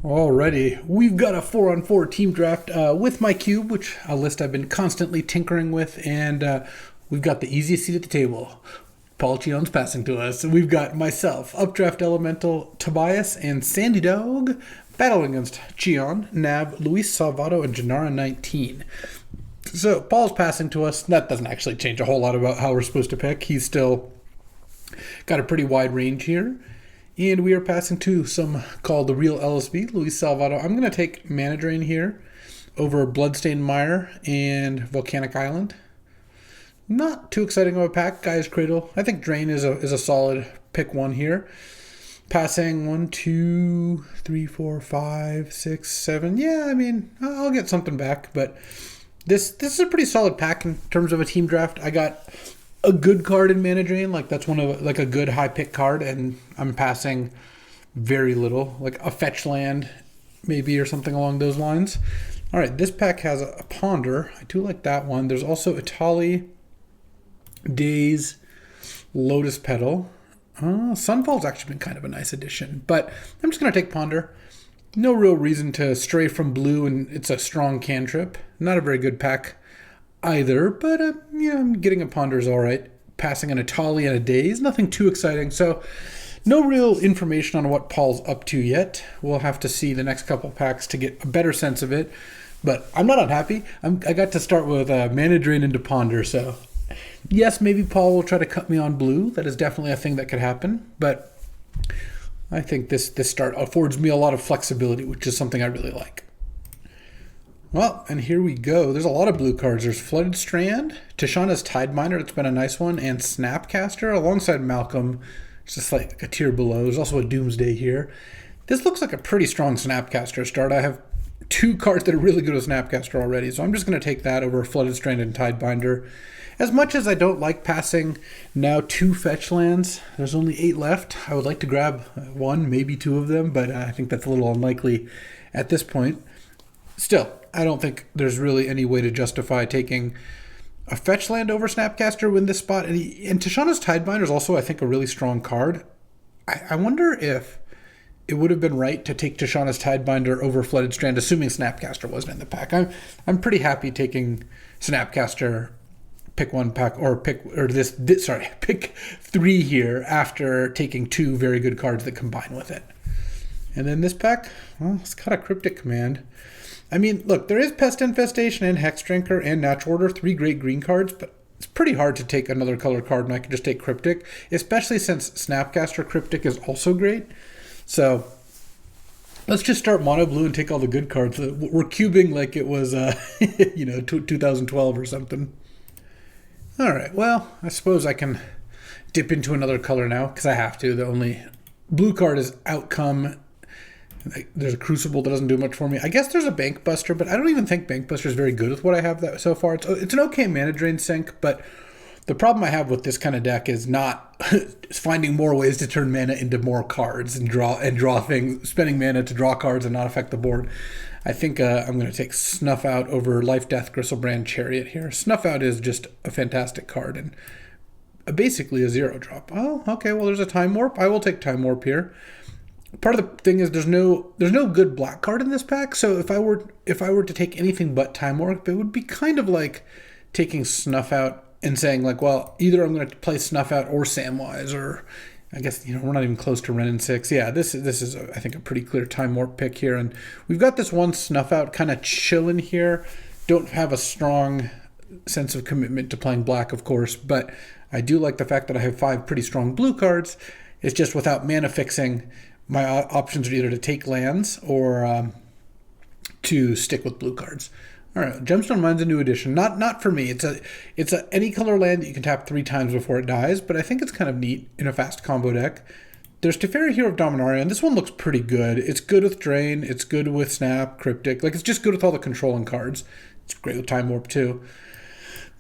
Alrighty, we've got a 4-on-4 team draft with my cube, which a list I've been constantly tinkering with, and we've got the easiest seat at the table. Paul Cheons passing to us. We've got myself, Updraft Elemental, Tobias, and Sandy Dog battling against Cheon, Nav, Luis Salvato, and Janara 19. So Paul's passing to us. That doesn't actually change a whole lot about how we're supposed to pick. He's still got a pretty wide range here. And we are passing to some called the Real LSB, Luis Salvato. I'm going to take Mana Drain here over Bloodstained Mire and Volcanic Island. Not too exciting of a pack. Gaia's Cradle. I think Drain is a solid pick one here. Passing 1, 2, 3, 4, 5, 6, 7. Yeah, I mean, I'll get something back. But this is a pretty solid pack in terms of a team draft. I got a good card in Mana Drain, like that's one of like a good high pick card, and I'm passing very little, like a fetch land maybe or something along those lines. All right, this pack has a Ponder. I do like that one. There's also Itali, Daze, Lotus Petal. Sunfall's actually been kind of a nice addition, but I'm just going to take Ponder. No real reason to stray from blue, and it's a strong cantrip. Not a very good pack either, but I'm getting a Ponder is all right. Passing an Itali and a Daze, nothing too exciting. So no real information on what Paul's up to yet. We'll have to see the next couple packs to get a better sense of it. But I'm not unhappy. I got to start with Mana Drain into Ponder, so yes, maybe Paul will try to cut me on blue. That is definitely a thing that could happen, but I think this start affords me a lot of flexibility, which is something I really like. Well, and here we go. There's a lot of blue cards. There's Flooded Strand, Tishana's Tideminer, that's been a nice one, and Snapcaster alongside Malcolm. It's just like a tier below. There's also a Doomsday here. This looks like a pretty strong Snapcaster start. I have two cards that are really good with Snapcaster already, so I'm just going to take that over Flooded Strand and Tidebinder. As much as I don't like passing now 2 fetch lands, there's only 8 left. I would like to grab 1, maybe 2 of them, but I think that's a little unlikely at this point. Still, I don't think there's really any way to justify taking a fetch land over Snapcaster in this spot. And Tishana's Tidebinder is also, I think, a really strong card. I wonder if it would have been right to take Tishana's Tidebinder over Flooded Strand, assuming Snapcaster wasn't in the pack. I'm pretty happy taking Snapcaster pick 3 here after taking 2 very good cards that combine with it. And then this pack, well, it's got a Cryptic Command. I mean, look, there is Pest Infestation and Hex Drinker and Natural Order, 3 great green cards, but it's pretty hard to take another color card and I can just take Cryptic, especially since Snapcaster Cryptic is also great. So let's just start mono blue and take all the good cards. We're cubing like it was, 2012 or something. All right, well, I suppose I can dip into another color now because I have to. The only blue card is Outcome. There's a Crucible that doesn't do much for me. I guess there's a Bank Buster, but I don't even think Bank Buster is very good with what I have so far. It's an okay Mana Drain sink, but the problem I have with this kind of deck is not finding more ways to turn mana into more cards and draw things, spending mana to draw cards and not affect the board. I think I'm going to take Snuff Out over Life Death Gristlebrand Chariot here. Snuff Out is just a fantastic card and basically a 0-drop. Oh, okay, well there's a Time Warp. I will take Time Warp here. Part of the thing is there's no good black card in this pack, so if I were to take anything but Time Warp, it would be kind of like taking Snuff Out and saying like, well, either I'm going to play Snuff Out or Samwise, or I guess we're not even close to Wrenn and 6. Yeah, this is I think a pretty clear Time Warp pick here, and we've got this one Snuff Out kind of chilling here. Don't have a strong sense of commitment to playing black, of course, but I do like the fact that I have 5 pretty strong blue cards. It's just without mana fixing, my options are either to take lands or to stick with blue cards. All right, Gemstone Mine's a new addition. Not for me. It's a any color land that you can tap 3 times before it dies, but I think it's kind of neat in a fast combo deck. There's Teferi, Hero of Dominaria, and this one looks pretty good. It's good with Drain. It's good with Snap, Cryptic. Like, it's just good with all the controlling cards. It's great with Time Warp, too.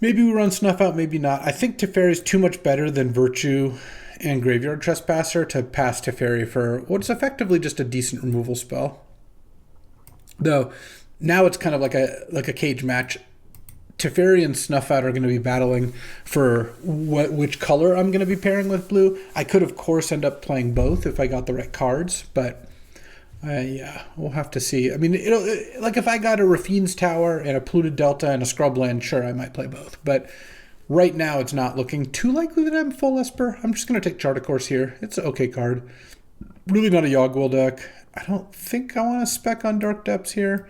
Maybe we run Snuff Out, maybe not. I think Teferi's too much better than Virtue and Graveyard Trespasser to pass Teferi for what's effectively just a decent removal spell. Though, now it's kind of like a cage match. Teferi and Snuff Out are going to be battling for which color I'm going to be pairing with blue. I could, of course, end up playing both if I got the right cards, but Yeah, we'll have to see. I mean, like if I got a Rafine's Tower and a polluted Delta and a Scrubland, sure, I might play both. But right now, it's not looking too likely that I'm full Esper. I'm just going to take Charticourse here. It's an okay card. Really not a Yogg-Will deck. I don't think I want to spec on Dark Depths here.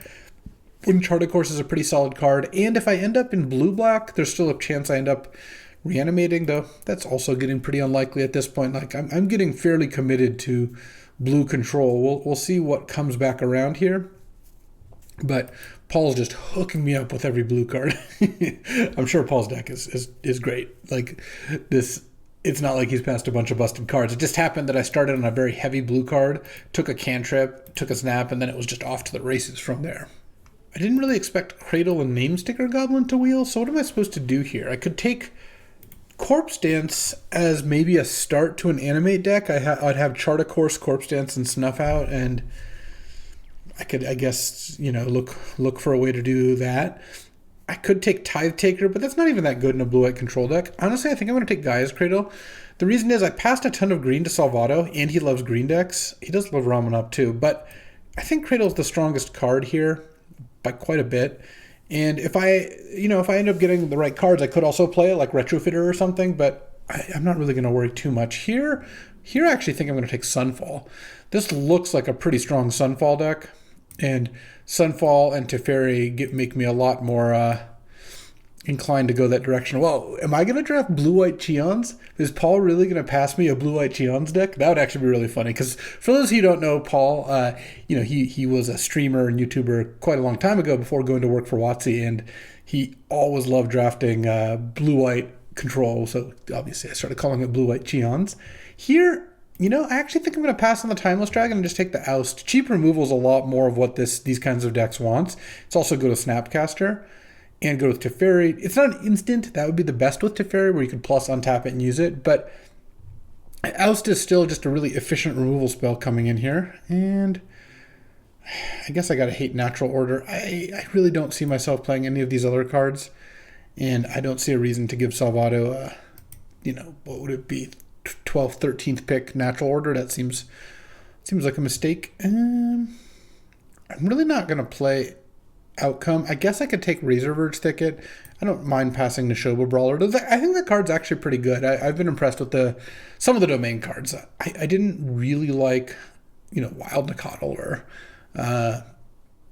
When Charticourse is a pretty solid card. And if I end up in blue-black, there's still a chance I end up reanimating, though that's also getting pretty unlikely at this point. Like I'm getting fairly committed to blue control. We'll see what comes back around here. But Paul's just hooking me up with every blue card. I'm sure Paul's deck is great. Like this, it's not like he's passed a bunch of busted cards. It just happened that I started on a very heavy blue card, took a cantrip, took a snap, and then it was just off to the races from there. I didn't really expect Cradle and Namesticker Goblin to wheel, so what am I supposed to do here? I could take Corpse Dance as maybe a start to an animate deck. I'd have Charticourse, Corpse Dance, and Snuff Out, and I could, I guess, look for a way to do that. I could take Tithe Taker, but that's not even that good in a blue-white control deck. Honestly, I think I'm going to take Gaia's Cradle. The reason is I passed a ton of green to Salvato, and he loves green decks. He does love Ramunap too, but I think Cradle's the strongest card here by quite a bit. And if I end up getting the right cards, I could also play it like Retrofitter or something, but I'm not really going to worry too much. Here I actually think I'm going to take Sunfall. This looks like a pretty strong Sunfall deck, and Sunfall and Teferi make me a lot more inclined to go that direction. Well, am I going to draft blue-white Cheons? Is Paul really going to pass me a blue-white Cheons deck? That would actually be really funny, because for those who don't know, Paul, he was a streamer and YouTuber quite a long time ago before going to work for WotC, and he always loved drafting blue-white control, so obviously I started calling it blue-white Cheons. Here, I actually think I'm going to pass on the Timeless Dragon and just take the Oust. Cheap removal is a lot more of what these kinds of decks wants. It's also go to Snapcaster and go with Teferi. It's not an instant. That would be the best with Teferi, where you could plus untap it and use it. But Oust is still just a really efficient removal spell coming in here. And I guess I got to hate Natural Order. I really don't see myself playing any of these other cards. And I don't see a reason to give Salvato, what would it be? 12th, 13th pick Natural Order. That seems like a mistake. I'm really not going to play Outcome. I guess I could take Razorverge Thicket. I don't mind passing Neshoba Brawler. I think the card's actually pretty good. I've been impressed with some of the domain cards. I didn't really like, Wild Nacatl or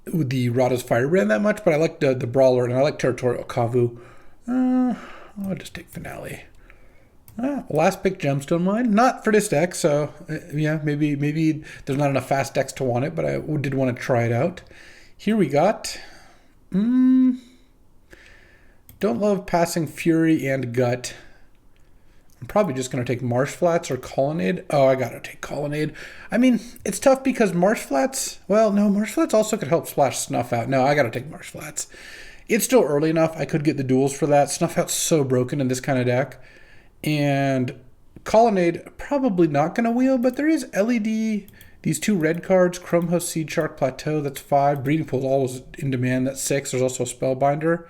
the Rada's Firebrand that much, but I liked the Brawler, and I like Territorial Kavu. I'll just take Finale. Last pick Gemstone Mine. Not for this deck, so yeah, maybe there's not enough fast decks to want it, but I did want to try it out. Here we got... don't love passing Fury and Gut. I'm probably just going to take Marsh Flats or Colonnade. Oh, I got to take Colonnade. I mean, it's tough because Marsh Flats... Well, no, Marsh Flats also could help splash Snuff Out. No, I got to take Marsh Flats. It's still early enough. I could get the duels for that. Snuff Out's so broken in this kind of deck. And Colonnade, probably not going to wheel, but there is LED... These two red cards, Chrome Host, Seed Shark, Plateau, that's 5. Breeding Pool's always in demand, that's 6. There's also a Spellbinder.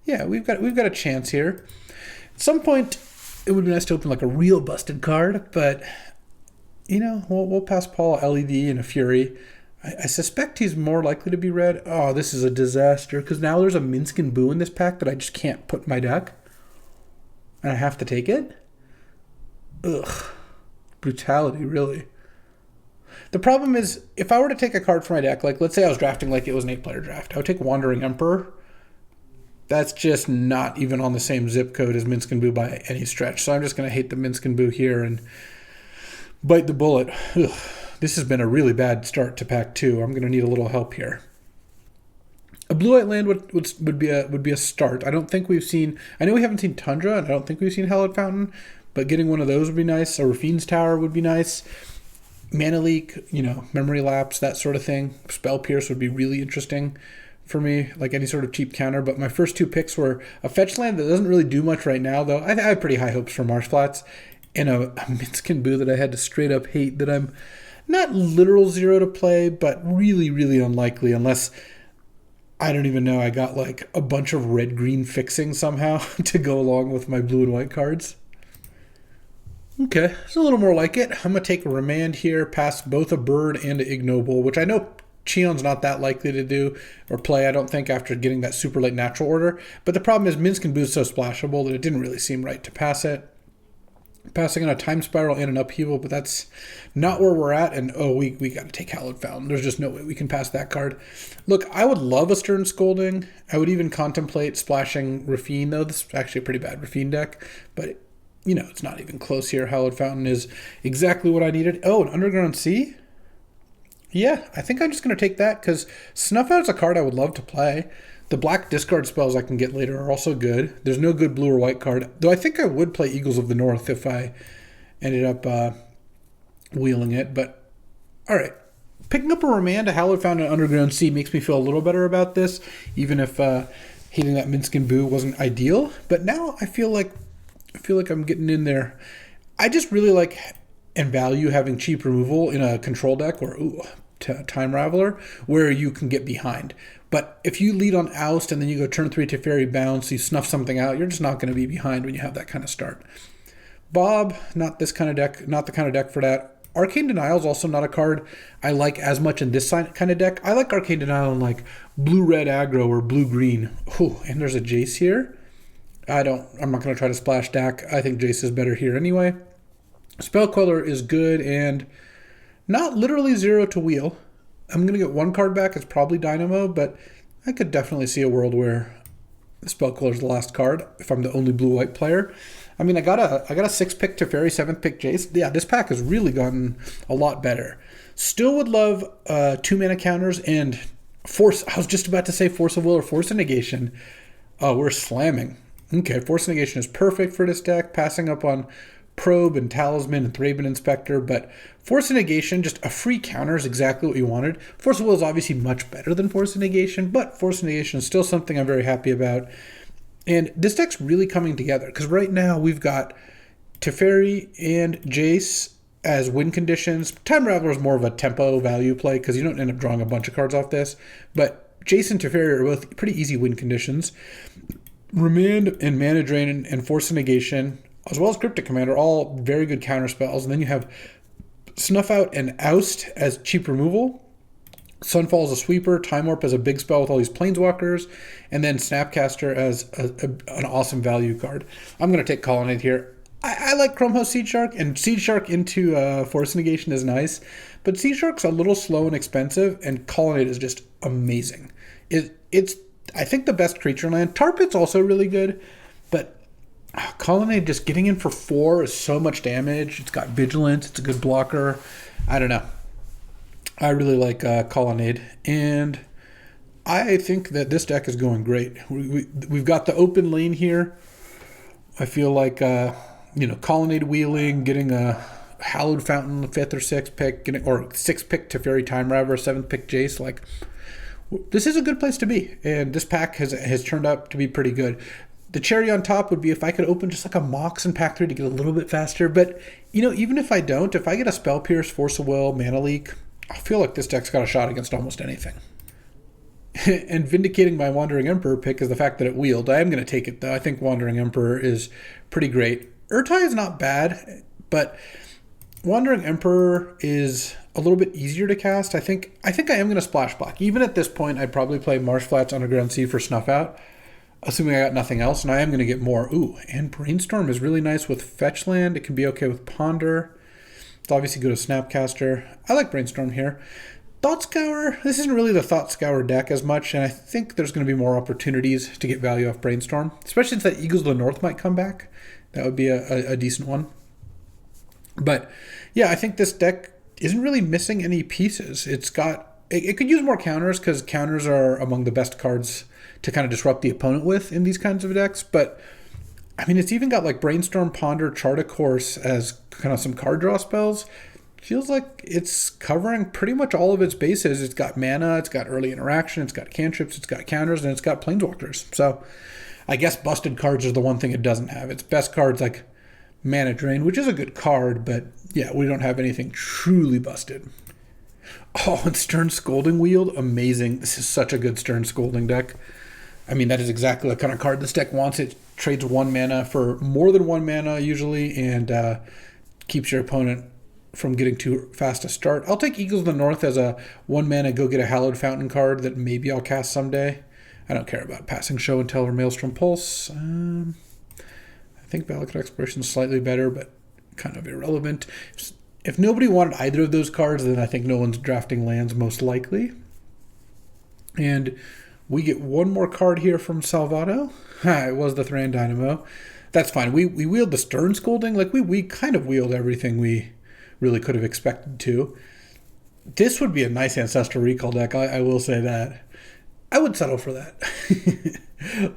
Yeah, we've got a chance here. At some point, it would be nice to open like a real busted card, but, we'll pass Paul a LED and a Fury. I suspect he's more likely to be red. Oh, this is a disaster, because now there's a Minsk and Boo in this pack that I just can't put in my deck. And I have to take it? Ugh. Brutality, really. The problem is, if I were to take a card from my deck, like let's say I was drafting like it was an 8-player draft, I would take Wandering Emperor. That's just not even on the same zip code as Minsk and Boo by any stretch. So I'm just going to hate the Minsk and Boo here and bite the bullet. Ugh. This has been a really bad start to pack 2. I'm going to need a little help here. A blue-white land would be a start. I don't think we've seen... I know we haven't seen Tundra, and I don't think we've seen Hallowed Fountain, but getting one of those would be nice. A Rafine's Tower would be nice. Mana Leak, Memory Lapse, that sort of thing. Spell Pierce would be really interesting for me, like any sort of cheap counter. But my first 2 picks were a fetch land that doesn't really do much right now, though. I have pretty high hopes for Marsh Flats, and a Minsk and Boo that I had to straight up hate, that I'm not literal 0 to play, but really, really unlikely, unless I don't even know, I got like a bunch of red-green fixing somehow to go along with my blue and white cards. Okay, it's a little more like it. I'm going to take a Remand here, pass both a Bird and an Ignoble, which I know Cheon's not that likely to do or play, I don't think, after getting that super late natural order. But the problem is Minsc and Boo is so splashable that it didn't really seem right to pass it. Passing on a Time Spiral and an Upheaval, but that's not where we're at. And we got to take Hallowed Fountain. There's just no way we can pass that card. Look, I would love a Stern Scolding. I would even contemplate splashing Rafine, though. This is actually a pretty bad Rafine deck, but it's not even close here. Hallowed Fountain is exactly what I needed. Oh, an Underground Sea? Yeah, I think I'm just going to take that because Snuff Out is a card I would love to play. The black discard spells I can get later are also good. There's no good blue or white card, though I think I would play Eagles of the North if I ended up wheeling it. But, all right. Picking up a Remand, a Hallowed Fountain, and Underground Sea makes me feel a little better about this, even if hitting that Minsc and Boo wasn't ideal. But now I feel like I'm getting in there. I just really like and value having cheap removal in a control deck or Time Raveler where you can get behind. But if you lead on Oust and then you go turn 3 Teferi Bounce, you snuff something out, you're just not going to be behind when you have that kind of start. Bob, not this kind of deck, not the kind of deck for that. Arcane Denial is also not a card I like as much in this kind of deck. I like Arcane Denial in like blue-red aggro or blue-green. Oh, and there's a Jace here. I'm not going to try to splash Dak. I think Jace is better here anyway. Spell Queller is good and not literally 0 to wheel. I'm going to get one card back. It's probably Dynamo, but I could definitely see a world where Spell Queller is the last card if I'm the only blue-white player. I mean, I got a 6-pick Teferi, 7th-pick Jace. Yeah, this pack has really gotten a lot better. Still would love 2-mana counters and Force. I was just about to say Force of Will or Force of Negation. Oh, we're slamming. Okay, Force of Negation is perfect for this deck. Passing up on Probe and Talisman and Thraben Inspector, but Force of Negation, just a free counter is exactly what you wanted. Force of Will is obviously much better than Force of Negation, but Force of Negation is still something I'm very happy about. And this deck's really coming together, because right now we've got Teferi and Jace as win conditions. Time Raveler is more of a tempo value play, because you don't end up drawing a bunch of cards off this, but Jace and Teferi are both pretty easy win conditions. Remand and Mana Drain and Force of Negation, as well as Cryptic Commander, all very good counter spells. And then you have Snuff Out and Oust as cheap removal. Sunfall as a sweeper. Time Warp as a big spell with all these Planeswalkers. And then Snapcaster as an awesome value card. I'm going to take Colonnade here. I like Chromehost Seed Shark, and Seed Shark into Force Negation is nice. But Seed Shark's a little slow and expensive, and Colonnade is just amazing. It's, I think, the best creature land. Tar Pit's also really good, but Colonnade just getting in for 4 is so much damage. It's got Vigilance. It's a good blocker. I don't know. I really like Colonnade, and I think that this deck is going great. We've got the open lane here. I feel like, Colonnade wheeling, getting a Hallowed Fountain, 5th or 6th pick, or 6th pick Teferi Time Raveler, 7th pick Jace. Like, this is a good place to be, and this pack has turned out to be pretty good. The cherry on top would be if I could open just like a Mox in pack 3 to get a little bit faster. But, even if I don't, if I get a Spell Pierce, Force of Will, Mana Leak, I feel like this deck's got a shot against almost anything. And vindicating my Wandering Emperor pick is the fact that it wheeled. I am going to take it, though. I think Wandering Emperor is pretty great. Urtai is not bad, but Wandering Emperor is a little bit easier to cast. I think I am going to splash block. Even at this point, I'd probably play Marsh Flats Underground Sea for Snuff Out, assuming I got nothing else, and I am going to get more. Ooh, and Brainstorm is really nice with Fetch Land. It can be okay with Ponder. It's obviously good with Snapcaster. I like Brainstorm here. Thought Scour, this isn't really the Thought Scour deck as much, and I think there's going to be more opportunities to get value off Brainstorm, especially since that Eagles of the North might come back. That would be a decent one. But, yeah, I think this deck isn't really missing any pieces. It could use more counters, because counters are among the best cards to kind of disrupt the opponent with in these kinds of decks. But, I mean, it's even got like Brainstorm, Ponder, Chart a Course as kind of some card draw spells. Feels like it's covering pretty much all of its bases. It's got mana, it's got early interaction, it's got cantrips, it's got counters, and it's got Planeswalkers. So I guess busted cards are the one thing it doesn't have. Its best cards like Mana Drain, which is a good card, but yeah, we don't have anything truly busted. Oh, and Stern Scolding Wield, amazing. This is such a good Stern Scolding deck. I mean, that is exactly the kind of card this deck wants. It trades 1 mana for more than 1 mana usually, and keeps your opponent from getting too fast a start. I'll take Eagles of the North as a 1-mana go get a Hallowed Fountain card that maybe I'll cast someday. I don't care about Passing Show and Tell or Maelstrom Pulse. I think Valakut Exploration is slightly better, but kind of irrelevant. If nobody wanted either of those cards, then I think no one's drafting lands most likely. And we get one more card here from Salvato. It was the Thran Dynamo. That's fine. We wheeled the Stern Scolding. Like, we kind of wheeled everything we really could have expected to. This would be a nice Ancestral Recall deck, I will say that. I would settle for that.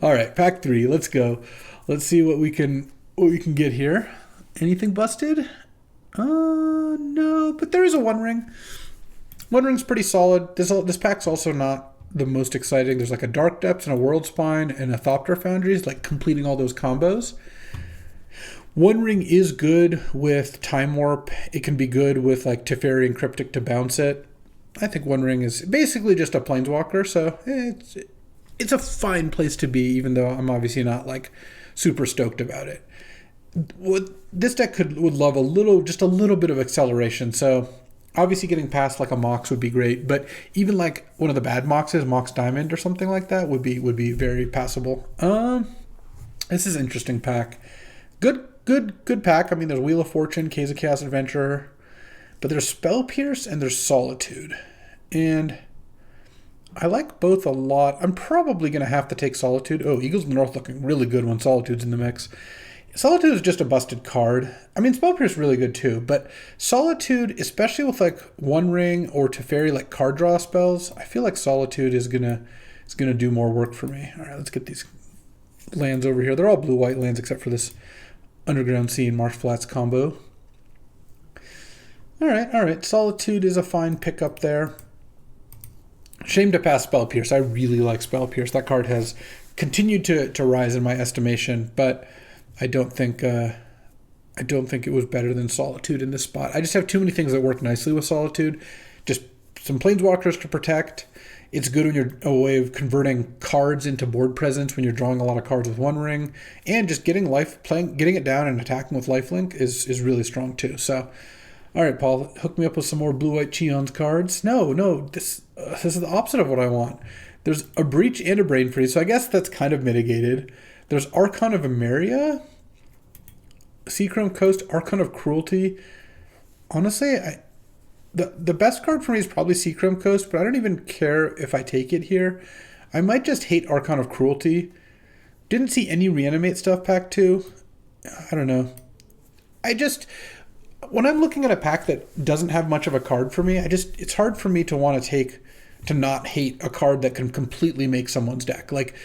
All right, pack 3. Let's go. Let's see what we can get here. Anything busted? No, but there is a One Ring. One Ring's pretty solid. This pack's also not the most exciting. There's like a Dark Depths and a World Spine and a Thopter Foundries, like completing all those combos. One Ring is good with Time Warp. It can be good with like Teferi and Cryptic to bounce it. I think One Ring is basically just a Planeswalker, so it's a fine place to be, even though I'm obviously not like super stoked about it. This deck would love just a little bit of acceleration. So obviously getting past like a Mox would be great, but even like one of the bad Moxes, Mox Diamond or something like that would be very passable. This is an interesting pack. Good pack. I mean, there's Wheel of Fortune, Caves of Chaos Adventurer, but there's Spell Pierce and there's Solitude. And I like both a lot. I'm probably going to have to take Solitude. Oh, Eagles of the North looking really good when Solitude's in the mix. Solitude is just a busted card. I mean, Spell Pierce is really good too, but Solitude, especially with like One Ring or Teferi, like card draw spells, I feel like Solitude is gonna do more work for me. All right, let's get these lands over here. They're all blue-white lands except for this Underground Sea and Marsh Flats combo. All right. Solitude is a fine pickup there. Shame to pass Spell Pierce. I really like Spell Pierce. That card has continued to rise in my estimation, but I don't think it was better than Solitude in this spot. I just have too many things that work nicely with Solitude. Just some Planeswalkers to protect. It's good when you're a way of converting cards into board presence when you're drawing a lot of cards with One Ring, and just getting it down and attacking with Lifelink is really strong too. So, all right, Paul, hook me up with some more blue-white Cheons cards. No, this is the opposite of what I want. There's a Breach and a Brain Freeze, so I guess that's kind of mitigated. There's Archon of Emeria, Seachrome Coast, Archon of Cruelty. Honestly, the best card for me is probably Seachrome Coast, but I don't even care if I take it here. I might just hate Archon of Cruelty. Didn't see any Reanimate stuff pack 2. I don't know. When I'm looking at a pack that doesn't have much of a card for me, it's hard for me to not hate a card that can completely make someone's deck. Like,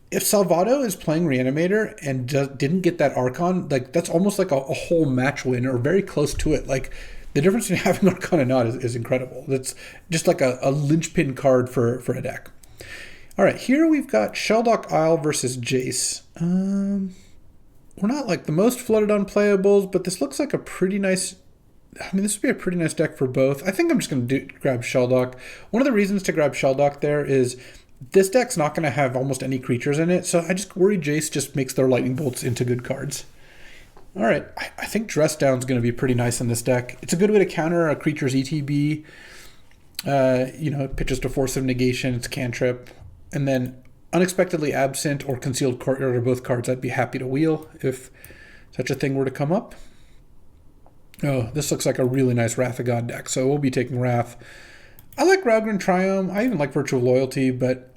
if Salvato is playing Reanimator and didn't get that Archon, like that's almost like a whole match win or very close to it. Like, the difference between having Archon and not is incredible. That's just like a linchpin card for a deck. All right, here we've got Sheldock Isle versus Jace. We're not like the most flooded on playables, but this looks like a pretty nice... I mean, this would be a pretty nice deck for both. I think I'm just going to grab Sheldock. One of the reasons to grab Sheldock there is this deck's not going to have almost any creatures in it, so I just worry Jace just makes their Lightning Bolts into good cards. All right, I think Dress Down's going to be pretty nice in this deck. It's a good way to counter a creature's ETB. It pitches to Force of Negation, it's cantrip. And then Unexpectedly Absent or Concealed Courtyard are both cards I'd be happy to wheel if such a thing were to come up. Oh, this looks like a really nice Wrath of God deck, so we'll be taking Wrath. I like Raugrin Triumph. I even like Virtue of Loyalty, but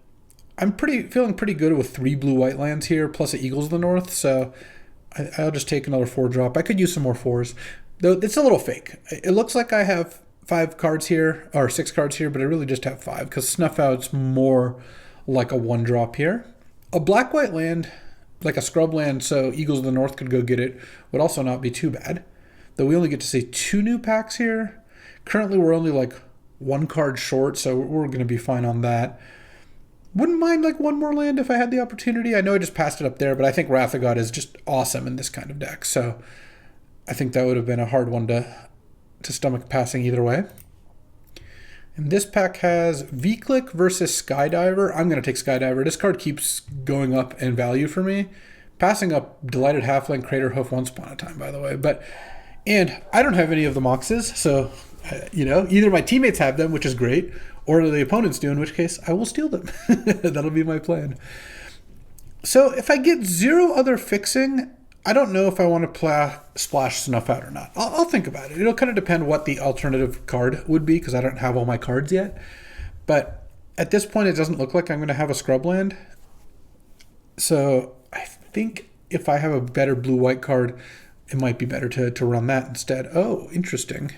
I'm feeling pretty good with 3 blue-white lands here, plus the Eagles of the North, so I'll just take another 4-drop. I could use some more 4s. Though it's a little fake. It looks like I have 5 cards here, or 6 cards here, but I really just have 5, because Snuff Out's more like a 1-drop here. A black-white land, like a scrub land, so Eagles of the North could go get it, would also not be too bad. Though we only get to see 2 new packs here. Currently, we're only like 1 card short, so we're going to be fine on that. Wouldn't mind like 1 more land if I had the opportunity. I know I just passed it up there, but I think Wrath of God is just awesome in this kind of deck. So I think that would have been a hard one to stomach passing either way. And this pack has V-Click versus Skydiver. I'm going to take Skydiver. This card keeps going up in value for me. Passing up Delighted Halfling, Crater Hoof once upon a time, by the way. But And I don't have any of the Moxes, so, either my teammates have them, which is great, or the opponents do, in which case I will steal them. That'll be my plan. So if I get 0 other fixing, I don't know if I want to splash Snuff Out or not. I'll think about it. It'll kind of depend what the alternative card would be, because I don't have all my cards yet. But at this point, it doesn't look like I'm going to have a scrubland. So I think if I have a better blue-white card, it might be better to run that instead. Oh, interesting.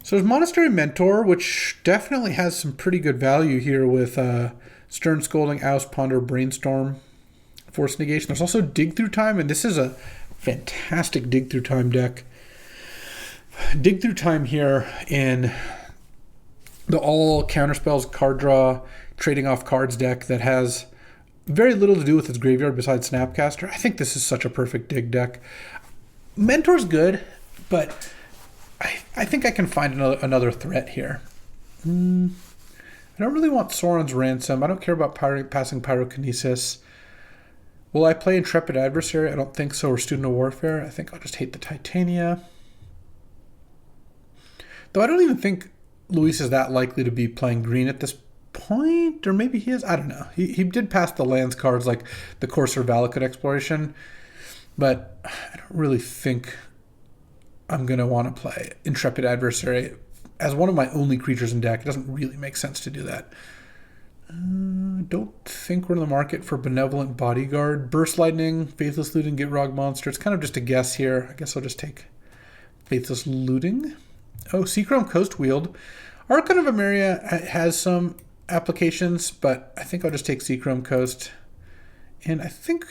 So there's Monastery Mentor, which definitely has some pretty good value here with Stern Scolding, Oust, Ponder, Brainstorm, Force Negation. There's also Dig Through Time, and this is a fantastic Dig Through Time deck. Dig Through Time here in the all counterspells, card draw, trading off cards deck that has very little to do with its graveyard besides Snapcaster. I think this is such a perfect dig deck. Mentor's good, but I think I can find another threat here. I don't really want Sorin's Ransom. I don't care about passing Pyrokinesis. Will I play Intrepid Adversary? I don't think so. Or Student of Warfare. I think I'll just hate the Titania. Though I don't even think Luis is that likely to be playing green at this point. Or maybe he is. I don't know. He did pass the lands cards like the Courser Valakut Exploration. But I don't really think I'm going to want to play Intrepid Adversary as one of my only creatures in deck. It doesn't really make sense to do that. I don't think we're in the market for Benevolent Bodyguard. Burst Lightning, Faithless Looting, Gitrog Monster. It's kind of just a guess here. I guess I'll just take Faithless Looting. Oh, Seachrome Coast Wield. Archon of Emeria has some applications, but I think I'll just take Seachrome Coast. And I think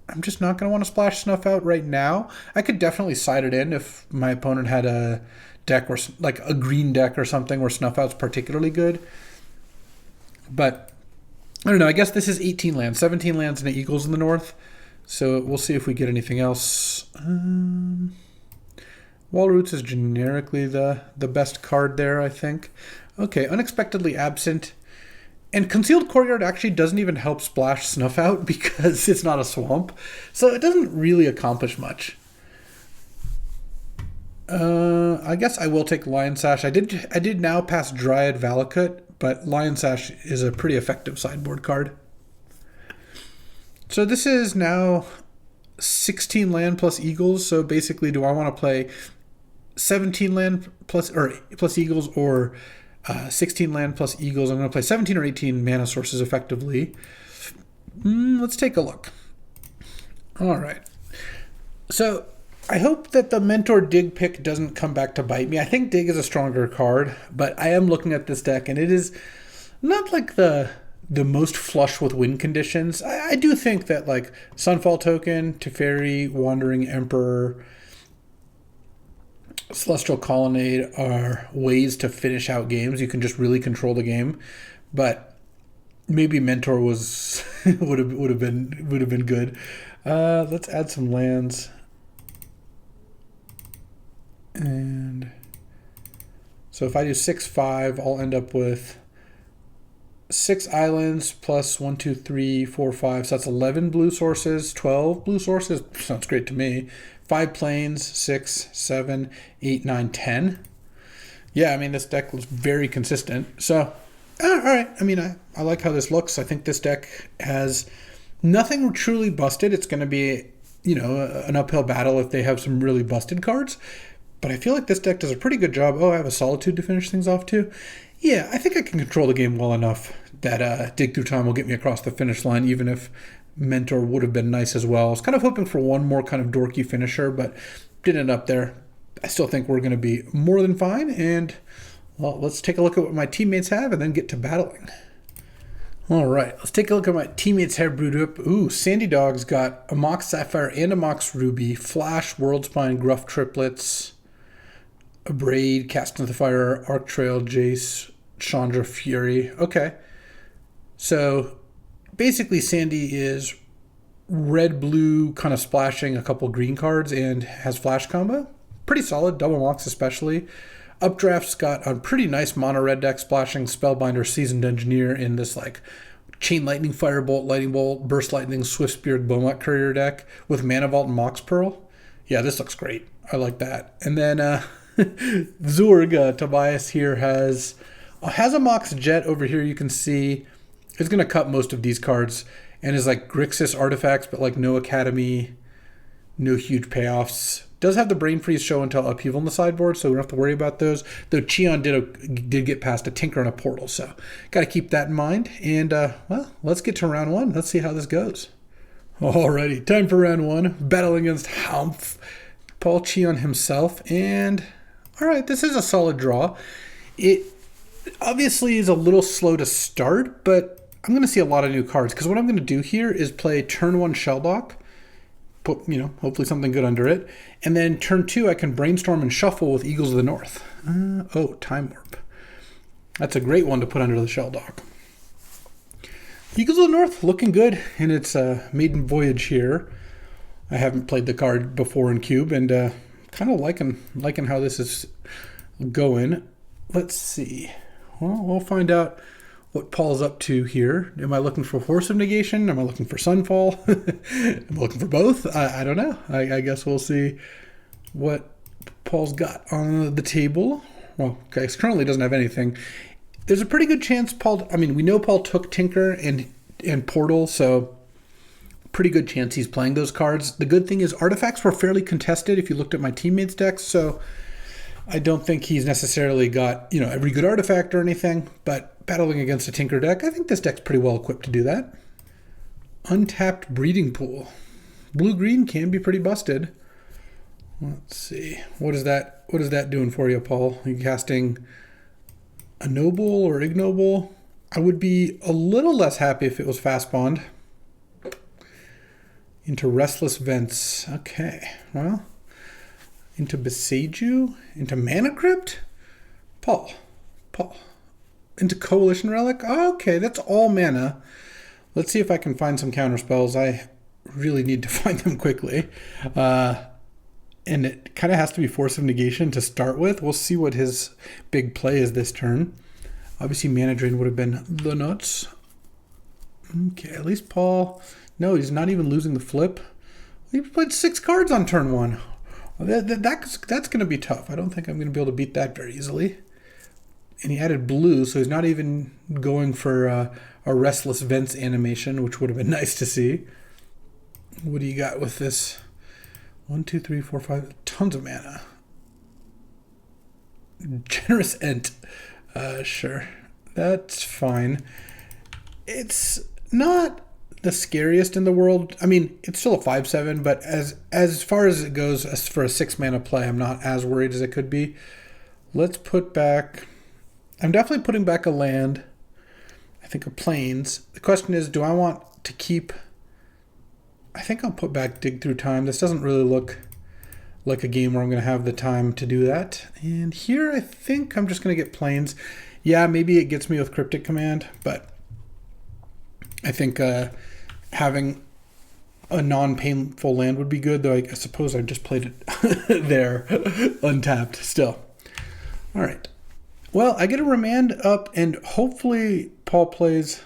I'm just not going to want to splash Snuff Out right now. I could definitely side it in if my opponent had a deck where, like a green deck or something where Snuff Out's particularly good. But I don't know. I guess this is 18 lands, 17 lands and Eagles in the north. So we'll see if we get anything else. Wall Roots is generically the best card there, I think. Okay, Unexpectedly Absent. And Concealed Courtyard actually doesn't even help splash Snuff Out because it's not a swamp. So it doesn't really accomplish much. I guess I will take Lion Sash. I did now pass Dryad Valakut, but Lion Sash is a pretty effective sideboard card. So this is now 16 land plus Eagles. So basically, do I want to play 17 land plus Eagles or 16 land plus Eagles? I'm going to play 17 or 18 mana sources effectively. Let's take a look. All right. So I hope that the Mentor Dig pick doesn't come back to bite me. I think Dig is a stronger card, but I am looking at this deck, and it is not like the most flush with win conditions. I do think that like Sunfall Token, Teferi, Wandering Emperor, Celestial Colonnade are ways to finish out games. You can just really control the game, but maybe Mentor was would have been good. Let's add some lands. And so if I do 6/5, I'll end up with 6 islands plus 1, 2, 3, 4, 5. So that's 11 blue sources, 12 blue sources. Sounds great to me. 5 plains, 6, 7, 8, 9, 10. Yeah, I mean, this deck looks very consistent. So, all right. I mean, I like how this looks. I think this deck has nothing truly busted. It's going to be, an uphill battle if they have some really busted cards. But I feel like this deck does a pretty good job. Oh, I have a Solitude to finish things off too. Yeah, I think I can control the game well enough that Dig Through Time will get me across the finish line, even if Mentor would have been nice as well. I was kind of hoping for one more kind of dorky finisher, but didn't end up there. I still think we're going to be more than fine. And, well, let's take a look at what my teammates have and then get to battling. All right, let's take a look at my teammates have brewed up. Ooh, Sandy Dog's got a Mox Sapphire and a Mox Ruby, Flash, Worldspine, Gruff Triplets, Abrade, Cast into the Fire, Arc Trail, Jace, Chandra, Fury. Okay. So basically Sandy is red-blue kind of splashing a couple green cards and has Flash combo. Pretty solid, double Mox especially. Updraft's got a pretty nice mono red deck splashing Spellbinder, Seasoned Engineer in this like Chain Lightning, Firebolt, Lightning Bolt, Burst Lightning, Swift Spear, Beaumont Courier deck with Mana Vault and Mox Pearl. Yeah, this looks great. I like that. And then Zurg, Tobias here has a Mox Jet over here. You can see is going to cut most of these cards and is like Grixis artifacts, but like no Academy, no huge payoffs. Does have the Brain Freeze show and tell upheaval on the sideboard, so we don't have to worry about those. Though Cheon did get past a Tinker and a Portal, so got to keep that in mind. And, well, let's get to round one. Let's see how this goes. Alrighty, time for round one. Battling against Humph, Paul Cheon himself. And, alright, this is a solid draw. It obviously is a little slow to start, but I'm going to see a lot of new cards. Because what I'm going to do here is play turn one Shelldock. Put, hopefully something good under it. And then turn two, I can brainstorm and shuffle with Eagles of the North. Time Warp. That's a great one to put under the Shelldock. Eagles of the North looking good in its maiden voyage here. I haven't played the card before in Cube, and kind of liking how this is going. Let's see. Well, we'll find out what Paul's up to here. Am I looking for Force of Negation? Am I looking for Sunfall? Am I looking for both? I don't know. I guess we'll see what Paul's got on the table. Well, okay, currently doesn't have anything. There's a pretty good chance we know Paul took Tinker and Portal, so pretty good chance he's playing those cards. The good thing is artifacts were fairly contested if you looked at my teammates' decks, so I don't think he's necessarily got, every good artifact or anything, but battling against a Tinker deck, I think this deck's pretty well equipped to do that. Untapped Breeding Pool. Blue-green can be pretty busted. Let's see. What is that doing for you, Paul? Are you casting a Noble or Ignoble? I would be a little less happy if it was Fast Bond. Into Restless Vents. Okay, well. Into Beseiju? Into Mana Crypt? Paul. Into Coalition Relic? Oh, okay, that's all mana. Let's see if I can find some counter spells. I really need to find them quickly. And it kind of has to be Force of Negation to start with. We'll see what his big play is this turn. Obviously, Mana Drain would have been the nuts. Okay, at least Paul... No, he's not even losing the flip. He played 6 cards on turn 1. That's going to be tough. I don't think I'm going to be able to beat that very easily. And he added blue, so he's not even going for a Restless Vents animation, which would have been nice to see. What do you got with this? 1, 2, 3, 4, 5. Tons of mana. Generous Ent. Sure. That's fine. It's not the scariest in the world. I mean, it's still a 5/7, but as far as it goes as for a 6 mana play, I'm not as worried as it could be. Let's put back... I'm definitely putting back a land. I think a Plains. The question is, do I want to keep... I think I'll put back Dig Through Time. This doesn't really look like a game where I'm going to have the time to do that. And here I think I'm just going to get Plains. Yeah, maybe it gets me with Cryptic Command, but I think having a non-painful land would be good, though I suppose I just played it there, untapped still. All right. Well, I get a Remand up, and hopefully Paul plays...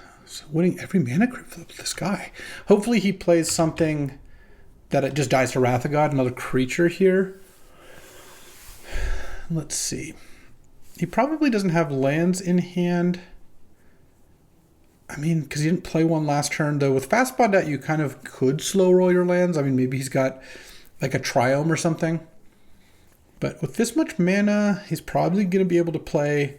winning every Mana Crypt flip to the sky. Hopefully he plays something that it just dies to Wrath of God, another creature here. Let's see. He probably doesn't have lands in hand. I mean, because he didn't play one last turn, though. With Fast Bond out, you kind of could slow roll your lands. I mean, maybe he's got like a Triome or something. But with this much mana, he's probably going to be able to play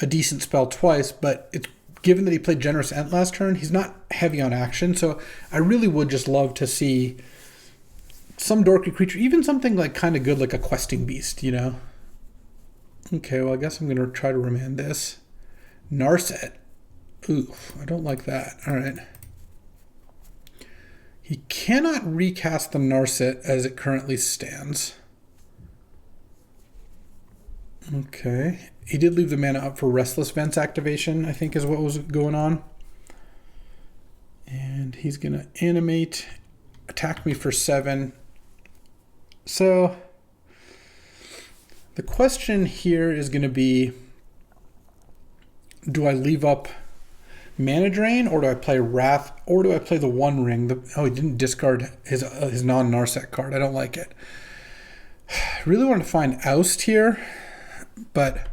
a decent spell twice, but it's given that he played Generous Ent last turn, he's not heavy on action, so I really would just love to see some dorky creature, even something like kind of good like a Questing Beast, Okay, well, I guess I'm going to try to remand this. Narset. Oof, I don't like that. All right. He cannot recast the Narset as it currently stands. Okay. He did leave the mana up for Restless Vents activation, I think is what was going on. And he's going to animate, attack me for 7. So the question here is going to be, do I leave up Mana Drain, or do I play Wrath, or do I play the One Ring? He didn't discard his non-Narset card. I don't like it. I really want to find Oust here, but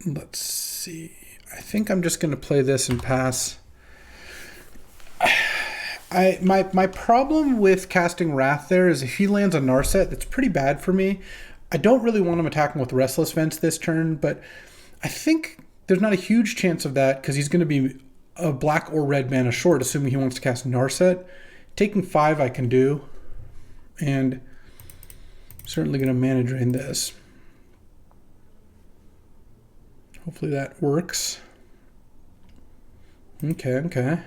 let's see. I think I'm just going to play this and pass. My problem with casting Wrath there is if he lands a Narset, it's pretty bad for me. I don't really want him attacking with Restless Vents this turn, but I think there's not a huge chance of that because he's going to be a black or red mana short, assuming he wants to cast Narset. Taking 5 I can do, and I'm certainly going to mana drain this. Hopefully that works. Okay.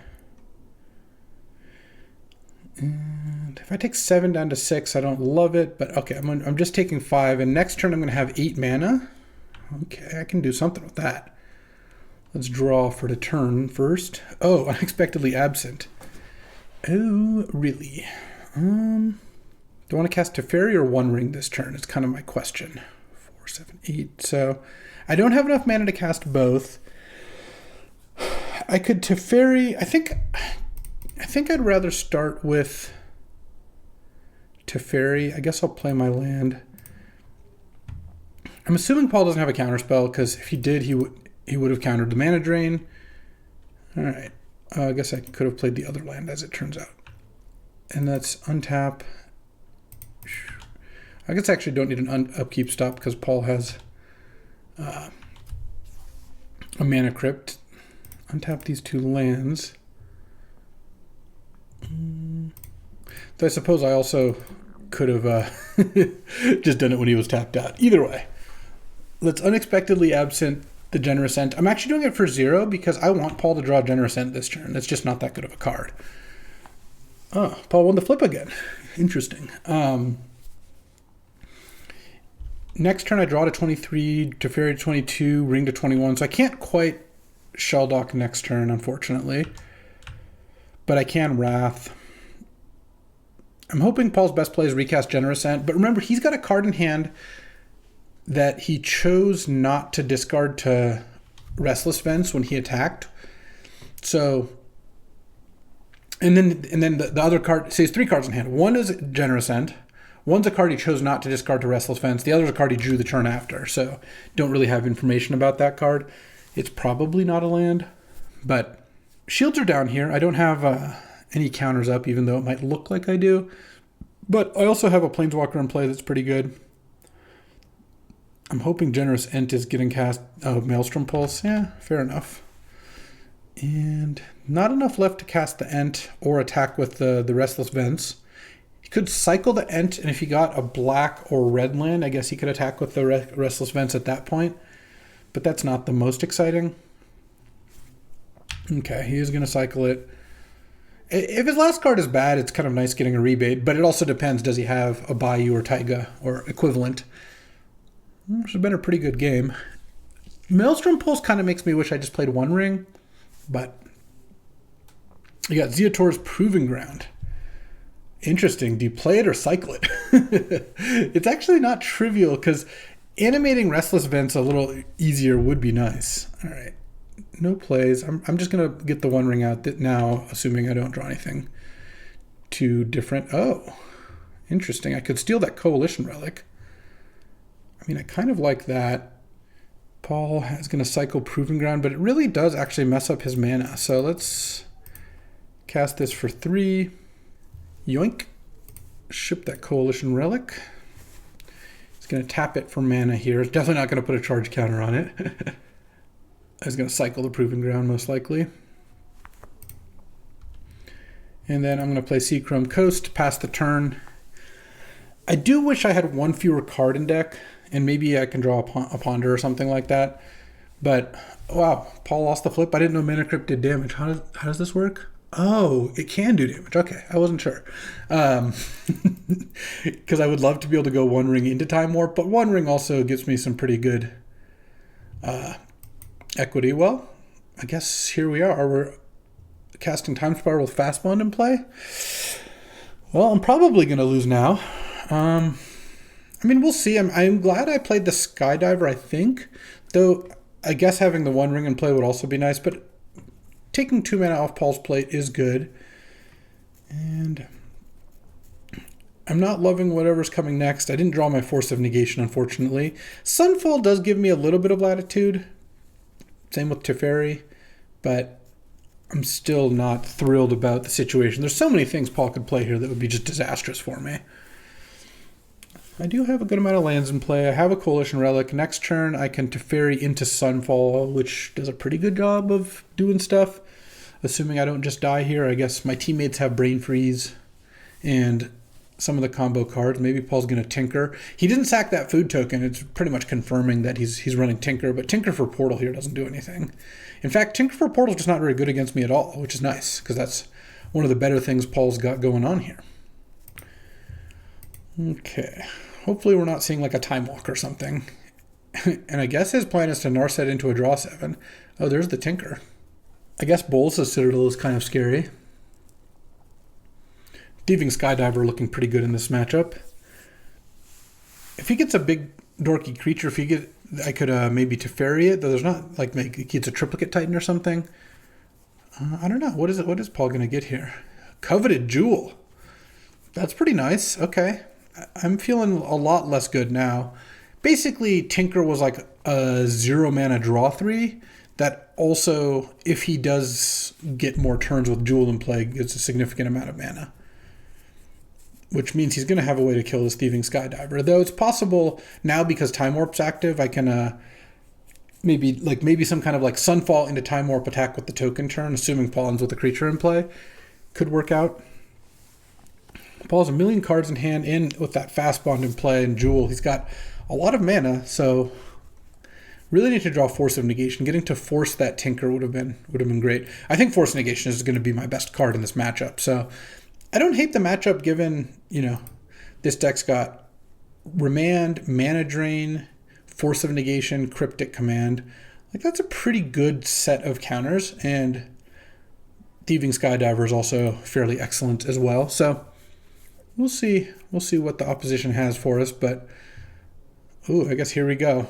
And if I take 7 down to 6, I don't love it, but okay, I'm just taking 5, and next turn I'm going to have 8 mana. Okay, I can do something with that. Let's draw for the turn first. Oh, unexpectedly absent. Oh, really? Do I want to cast Teferi or One Ring this turn? It's kind of my question. 4, 7, 8. So I don't have enough mana to cast both. I could Teferi. I think I'd rather start with Teferi. I guess I'll play my land. I'm assuming Paul doesn't have a counterspell, because if he did, he would have countered the mana drain. All right. I guess I could have played the other land, as it turns out. And that's untap. I guess I actually don't need an upkeep stop, because Paul has a mana crypt. Untap these 2 lands. Though I suppose I also could have just done it when he was tapped out. Either way, let's unexpectedly absent the Generous Ent. I'm actually doing it for 0 because I want Paul to draw Generous Ent this turn. It's just not that good of a card. Oh, Paul won the flip again. Interesting. Next turn I draw to 23, Teferi to 22, Ring to 21. So I can't quite Shell Dock next turn, unfortunately. But I can Wrath. I'm hoping Paul's best play is recast Generous Ent. But remember, he's got a card in hand that he chose not to discard to Restless Vents when he attacked. So, and then the other card, so he has 3 cards in hand. One is Generous Ent. One's a card he chose not to discard to Restless Vents. The other is a card he drew the turn after. So don't really have information about that card. It's probably not a land, but shields are down here. I don't have any counters up, even though it might look like I do. But I also have a Planeswalker in play that's pretty good. I'm hoping Generous Ent is getting cast. Oh, Maelstrom Pulse. Yeah, fair enough. And not enough left to cast the Ent or attack with the Restless Vents. He could cycle the Ent, and if he got a black or red land, I guess he could attack with the Restless Vents at that point. But that's not the most exciting. Okay, he is going to cycle it. If his last card is bad, it's kind of nice getting a rebate, but it also depends. Does he have a Bayou or Taiga or equivalent? This has been a pretty good game. Maelstrom Pulse kind of makes me wish I just played One Ring, but you got Zeotor's Proving Ground. Interesting. Do you play it or cycle it? It's actually not trivial, because animating Restless Vents a little easier would be nice. All right. No plays. I'm just going to get the One Ring out now, assuming I don't draw anything too different. Oh, interesting. I could steal that Coalition Relic. I mean, I kind of like that. Paul is going to cycle Proving Ground, but it really does actually mess up his mana. So let's cast this for 3. Yoink. Ship that Coalition Relic. He's going to tap it for mana here. It's definitely not going to put a charge counter on it. He's going to cycle the Proving Ground, most likely. And then I'm going to play Seachrome Coast, pass the turn. I do wish I had 1 fewer card in deck, and maybe I can draw a Ponder or something like that. But, wow, Paul lost the flip. I didn't know Mana Crypt did damage. How does this work? Oh, it can do damage. Okay, I wasn't sure. Because I would love to be able to go One Ring into Time Warp, but One Ring also gives me some pretty good equity. Well, I guess here we are. We're casting Time Spiral with Fastbond in play. Well, I'm probably going to lose now. I mean, we'll see. I'm glad I played the Skydiver, I think. Though, I guess having the One Ring in play would also be nice. But taking 2 mana off Paul's plate is good. And I'm not loving whatever's coming next. I didn't draw my Force of Negation, unfortunately. Sunfall does give me a little bit of latitude. Same with Teferi. But I'm still not thrilled about the situation. There's so many things Paul could play here that would be just disastrous for me. I do have a good amount of lands in play. I have a Coalition Relic. Next turn, I can Teferi into Sunfall, which does a pretty good job of doing stuff. Assuming I don't just die here, I guess my teammates have Brain Freeze and some of the combo cards. Maybe Paul's going to Tinker. He didn't sack that food token. It's pretty much confirming that he's running Tinker, but Tinker for Portal here doesn't do anything. In fact, Tinker for Portal is just not very good against me at all, which is nice, because that's one of the better things Paul's got going on here. Okay. Hopefully we're not seeing like a Time Walk or something. And I guess his plan is to Narset into a draw 7. Oh, there's the Tinker. I guess Bolas' Citadel is kind of scary. Thieving Skydiver looking pretty good in this matchup. If he gets a big dorky creature, I could maybe Teferi it, though there's not like he gets a Triplicate Titan or something. I don't know. What is Paul going to get here? Coveted Jewel. That's pretty nice. Okay. I'm feeling a lot less good now. Basically, Tinker was like a 0 mana draw 3 that also, if he does get more turns with Jewel in play, gets a significant amount of mana. Which means he's going to have a way to kill this Thieving Skydiver. Though it's possible now because Time Warp's active, I can maybe some kind of like Sunfall into Time Warp attack with the token turn, assuming Paul ends with a creature in play, could work out. Paul has a million cards in hand, and with that Fast Bond in play and Jewel, he's got a lot of mana, so really need to draw Force of Negation. Getting to force that Tinker would have been great. I think Force of Negation is going to be my best card in this matchup, so I don't hate the matchup given, this deck's got Remand, Mana Drain, Force of Negation, Cryptic Command. Like, that's a pretty good set of counters, and Thieving Skydiver is also fairly excellent as well. So we'll see what the opposition has for us, but I guess here we go.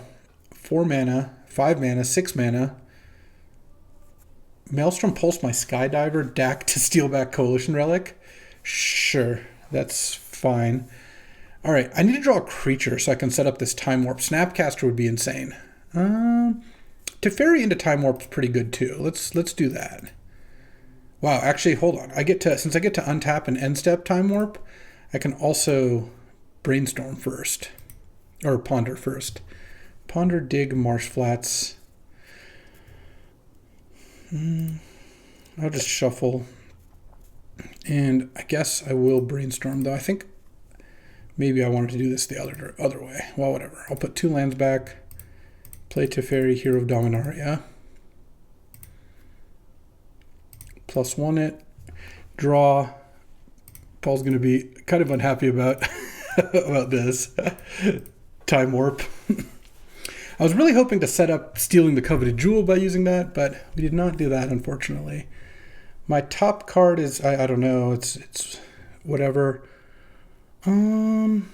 4 mana, 5 mana, 6 mana. Maelstrom Pulse my Skydiver, Dack to steal back Coalition Relic. Sure, that's fine. All right, I need to draw a creature so I can set up this Time Warp. Snapcaster would be insane. Teferi into Time Warp is pretty good too. Let's do that. Wow, actually, hold on. Since I get to untap and end step Time Warp, I can also Brainstorm first, or Ponder first. Ponder, Dig, Marsh Flats. I'll just shuffle. And I guess I will Brainstorm, though. I think maybe I wanted to do this the other way. Well, whatever. I'll put 2 lands back. Play Teferi, Hero of Dominaria. +1 it. Draw. Paul's going to be kind of unhappy about this. Time Warp. I was really hoping to set up stealing the Coveted Jewel by using that, but we did not do that, unfortunately. My top card is, I don't know, it's whatever. Am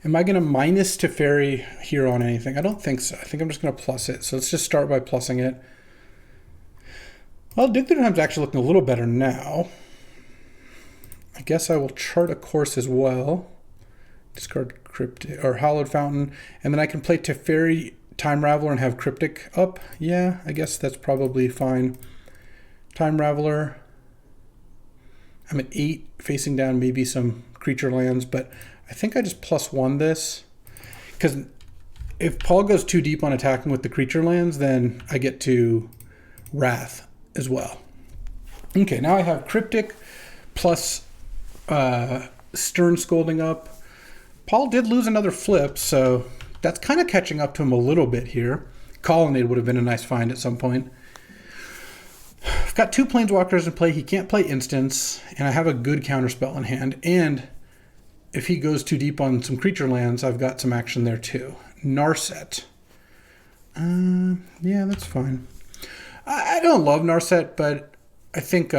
I going to minus Teferi here on anything? I don't think so. I think I'm just going to plus it. So let's just start by plussing it. Well, Dig Through Time's actually looking a little better now. I guess I will chart a course as well. Discard Cryptic or Hallowed Fountain, and then I can play Teferi, Time Raveler, and have Cryptic up. Yeah, I guess that's probably fine. Time Raveler. I'm at 8, facing down maybe some creature lands, but I think I just +1 this, because if Paul goes too deep on attacking with the creature lands, then I get to Wrath as well. Okay, now I have Cryptic plus Stern Scolding up. Paul did lose another flip, so that's kind of catching up to him a little bit here. Colonnade would have been a nice find at some point. I've got 2 Planeswalkers in play. He can't play instants, and I have a good counterspell in hand. And if he goes too deep on some creature lands, I've got some action there too. Narset. Yeah, that's fine. I don't love Narset, but I think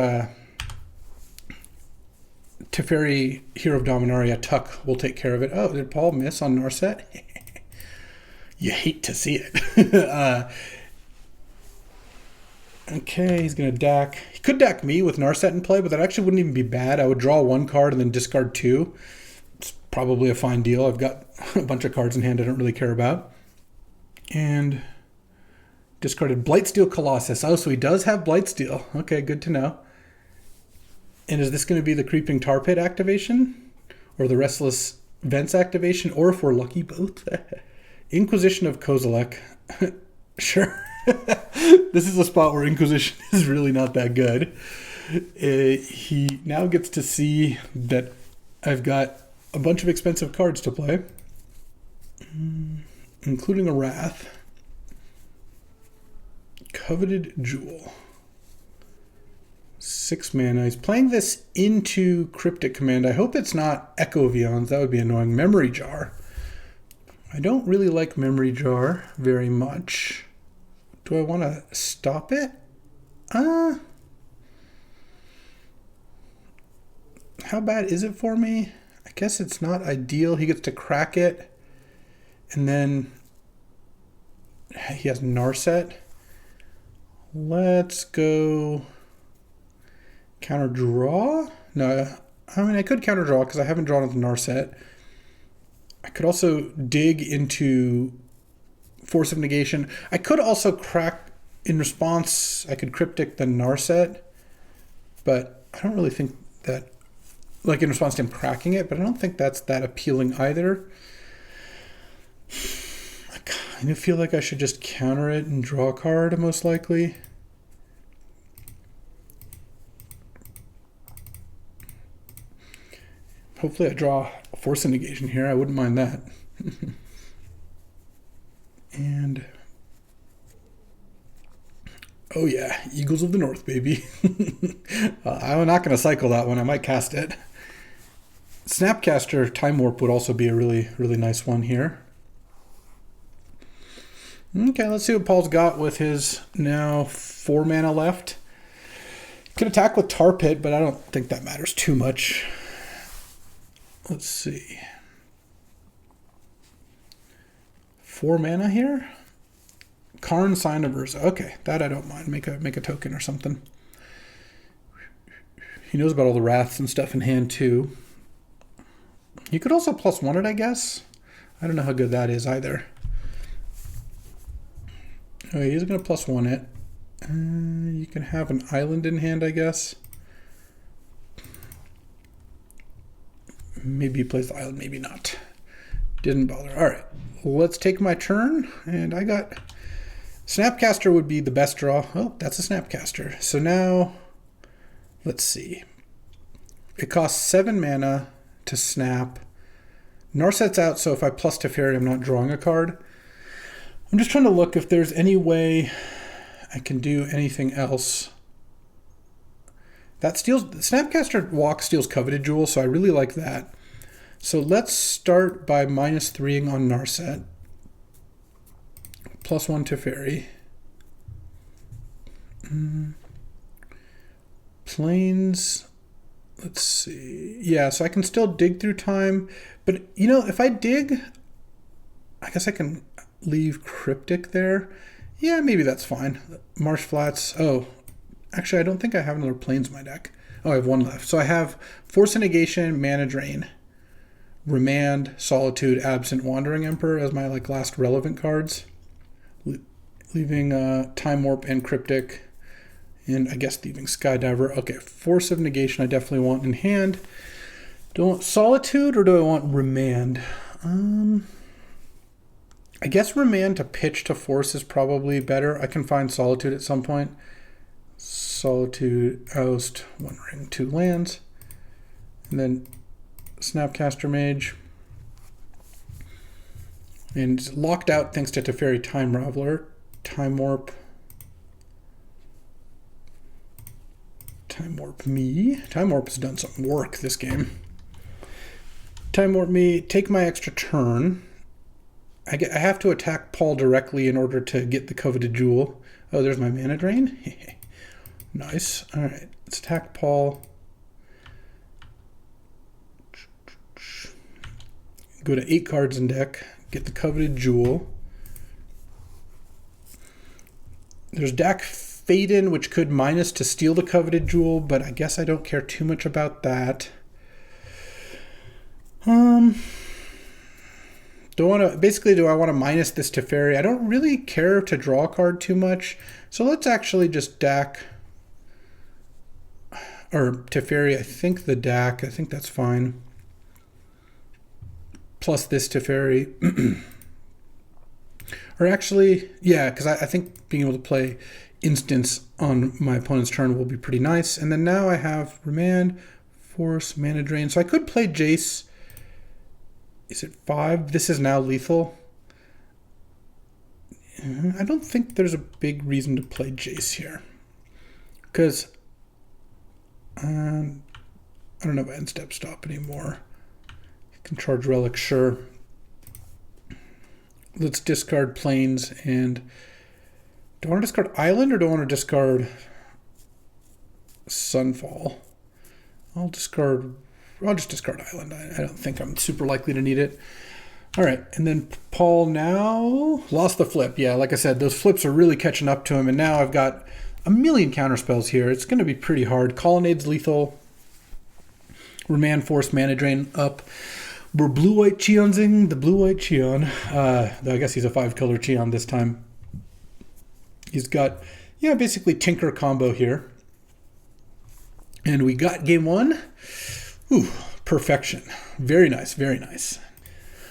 Teferi, Hero of Dominaria, Tuck will take care of it. Oh, did Paul miss on Narset? You hate to see it. Okay, he's going to DAC. He could DAC me with Narset in play, but that actually wouldn't even be bad. I would draw one card and then discard two. It's probably a fine deal. I've got a bunch of cards in hand I don't really care about. And discarded Blightsteel Colossus. Oh, so he does have Blightsteel. Okay, good to know. And is this going to be the Creeping Tar Pit activation? Or the Restless Vents activation? Or if we're lucky, both? Inquisition of Kozilek. Sure. This is a spot where Inquisition is really not that good. He now gets to see that I've got a bunch of expensive cards to play, including a Wrath. Coveted Jewel. 6 mana. He's playing this into Cryptic Command. I hope it's not Echo Vions. That would be annoying. Memory Jar. I don't really like Memory Jar very much. Do I want to stop it? How bad is it for me? I guess it's not ideal. He gets to crack it. And then he has Narset. Let's go counter draw. No, I mean, I could counter draw because I haven't drawn with Narset. I could also dig into Force of Negation. I could also crack in response. I could Cryptic the Narset, but I don't really think that, like in response to him cracking it, but I don't think that's that appealing either. I kind of feel like I should just counter it and draw a card, most likely. Hopefully I draw a Force of Negation here. I wouldn't mind that. And oh yeah, Eagles of the North, baby. I'm not going to cycle that one. I might cast it. Snapcaster Time Warp would also be a really, really nice one here. Okay, let's see what Paul's got with his now 4 mana left. Could attack with Tar Pit, but I don't think that matters too much. Let's see. 4 mana here. Karn, Sign of Urza. Okay, that I don't mind. Make a token or something. He knows about all the wraths and stuff in hand too. You could also +1 it, I guess. I don't know how good that is either. Okay, he's gonna +1 it. You can have an island in hand, I guess. Maybe he plays the island, maybe not. Didn't bother. All right, let's take my turn, and I got Snapcaster would be the best draw. Oh, that's a Snapcaster. So now, let's see. It costs 7 mana to snap. Narset's out, so if I plus Teferi, I'm not drawing a card. I'm just trying to look if there's any way I can do anything else. That steals Snapcaster Walk steals Coveted Jewel, so I really like that. So let's start by -3ing on Narset. +1 Teferi. Plains. Let's see. Yeah, so I can still dig through time, but you know, if I dig, I guess I can leave Cryptic there. Yeah, maybe that's fine. Marsh Flats. Oh, actually, I don't think I have another Plains in my deck. Oh, I have 1 left. So I have Force of Negation, Mana Drain, Remand, Solitude, Absent, Wandering Emperor as my last relevant cards. Leaving Time Warp and Cryptic, and I guess leaving Skydiver. Okay, Force of Negation I definitely want in hand. Do I want Solitude or do I want Remand? I guess Remand to pitch to Force is probably better. I can find Solitude at some point. Solitude, Oust, 1 ring, 2 lands. And then Snapcaster Mage. And locked out thanks to Teferi Time Raveler. Time Warp. Time Warp me. Time Warp has done some work this game. Time Warp me. Take my extra turn. I have to attack Paul directly in order to get the Coveted Jewel. Oh, there's my Mana Drain. Nice. All right, let's attack Paul. Go to 8 cards in deck. Get the Coveted Jewel. There's Faden, which could minus to steal the coveted jewel, but I guess I don't care too much about that. Do I want to minus this Teferi? I don't really care to draw a card too much. So let's actually just DAC, or Teferi, I think the DAC, I think that's fine. Plus this Teferi. Or actually, yeah, because I think being able to play instants on my opponent's turn will be pretty nice. And then now I have Remand, Force, Mana Drain. So I could play Jace. Is it 5? This is now lethal. I don't think there's a big reason to play Jace here. Because I don't have end step stop anymore. You can charge Relic, sure. Let's discard Plains. And do I want to discard Island or do I want to discard Sunfall? I'll just discard Island. I don't think I'm super likely to need it. All right, and then Paul now lost the flip. Yeah, like I said, those flips are really catching up to him, and now I've got a million counterspells here. It's going to be pretty hard. Colonnade's lethal. Remand, Force, Mana Drain up. We're blue-white Cheonsing the blue-white Cheon. Though I guess he's a 5-color Cheon this time. He's got, yeah, basically Tinker combo here. And we got game 1. Ooh, perfection. Very nice, very nice.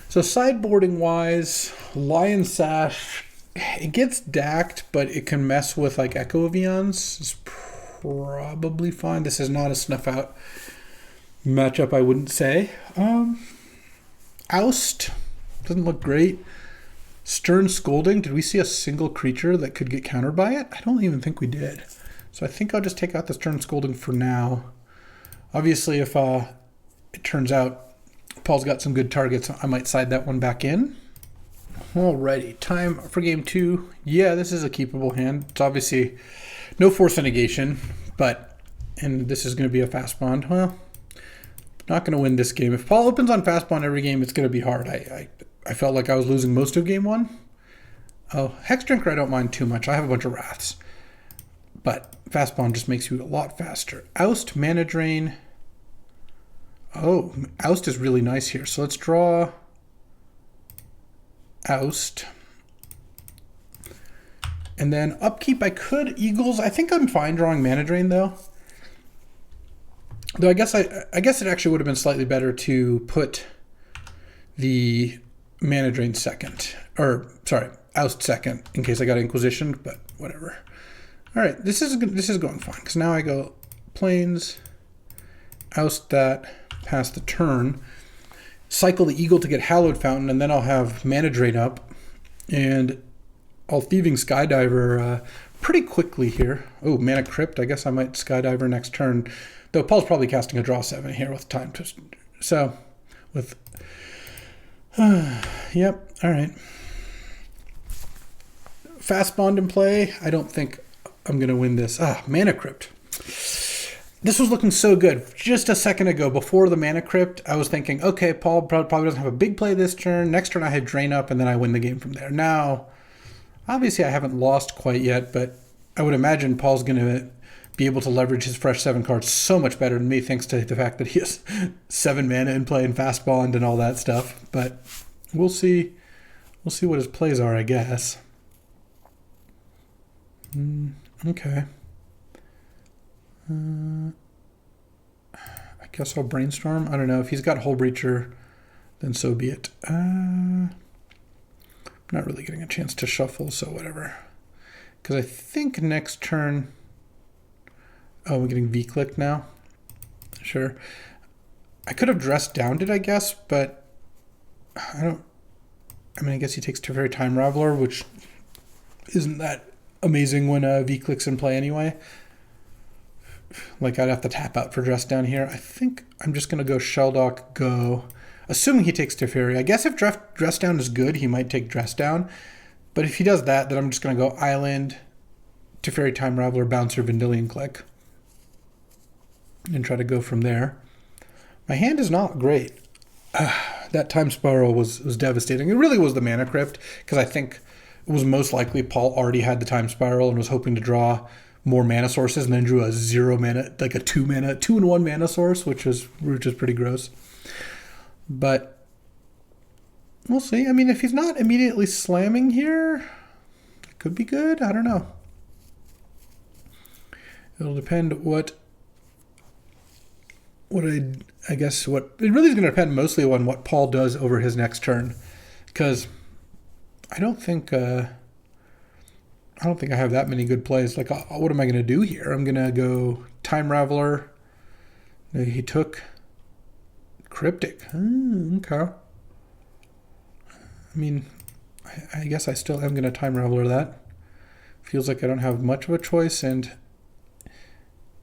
So sideboarding-wise, Lion Sash, it gets DAC'd, but it can mess with like Echo of Eons. It's probably fine. This is not a snuff-out matchup, I wouldn't say. Oust doesn't look great. Stern Scolding, did we see a single creature that could get countered by it? I don't even think we did. So I think I'll just take out the Stern Scolding for now. Obviously, if it turns out Paul's got some good targets, I might side that one back in. Alrighty, time for game 2. Yeah, this is a keepable hand. It's obviously no Force Negation, and this is going to be a fast bond. Well, not going to win this game. If Paul opens on fast bond every game, it's going to be hard. I felt like I was losing most of game 1. Oh, Hex Drinker I don't mind too much. I have a bunch of Wraths. But fast bond just makes you a lot faster. Oust, Mana Drain. Oh, Oust is really nice here. So let's draw Oust. And then upkeep, I could Eagles. I think I'm fine drawing Mana Drain though. Though I guess it actually would have been slightly better to put the Mana Drain second. Or sorry, Oust second in case I got Inquisition, but whatever. All right, this is going fine because now I go Plains, Oust that, pass the turn, cycle the Eagle to get Hallowed Fountain, and then I'll have Mana Drain up, and I'll Thieving Skydiver pretty quickly here. Oh, Mana Crypt, I guess I might Skydiver next turn, though Paul's probably casting a draw 7 here with time to, so with, yep, all right. Fast bond in play, I don't think I'm going to win this. Mana Crypt. This was looking so good. Just a second ago, before the Mana Crypt, I was thinking, okay, Paul probably doesn't have a big play this turn. Next turn I have Drain up, and then I win the game from there. Now, obviously I haven't lost quite yet, but I would imagine Paul's going to be able to leverage his fresh 7 cards so much better than me, thanks to the fact that he has 7 mana in play and fast bond and all that stuff. But we'll see. We'll see what his plays are, I guess. Okay. I guess I'll Brainstorm. I don't know. If he's got Hull Breacher, then so be it. I'm not really getting a chance to shuffle, so whatever. Because I think next turn... Oh, we're getting V-clicked now? Sure. I could have dressed down it, I guess, but I guess he takes Teferi Time Raveler, which isn't that amazing when V-clicks in play anyway. Like, I'd have to tap out for dress down here. I think I'm just going to go Shelldock, go. Assuming he takes Teferi. I guess if dress down is good, he might take dress down. But if he does that, then I'm just going to go Island, Teferi Time Raveler, Bouncer, Vendilion Click. And try to go from there. My hand is not great. That Time Spiral was devastating. It really was the Mana Crypt, because I think it was most likely Paul already had the Time Spiral and was hoping to draw more mana sources and then drew a 0 mana, like a 2-in-1 mana source, which is pretty gross. But we'll see. I mean, if he's not immediately slamming here, it could be good. I don't know. It'll depend what I guess what it really is going to depend mostly on what Paul does over his next turn, because I don't think I have that many good plays. Like, what am I going to do here? I'm going to go Time Raveler. He took Cryptic. Okay. I mean, I guess I still am going to Time Raveler that. Feels like I don't have much of a choice, and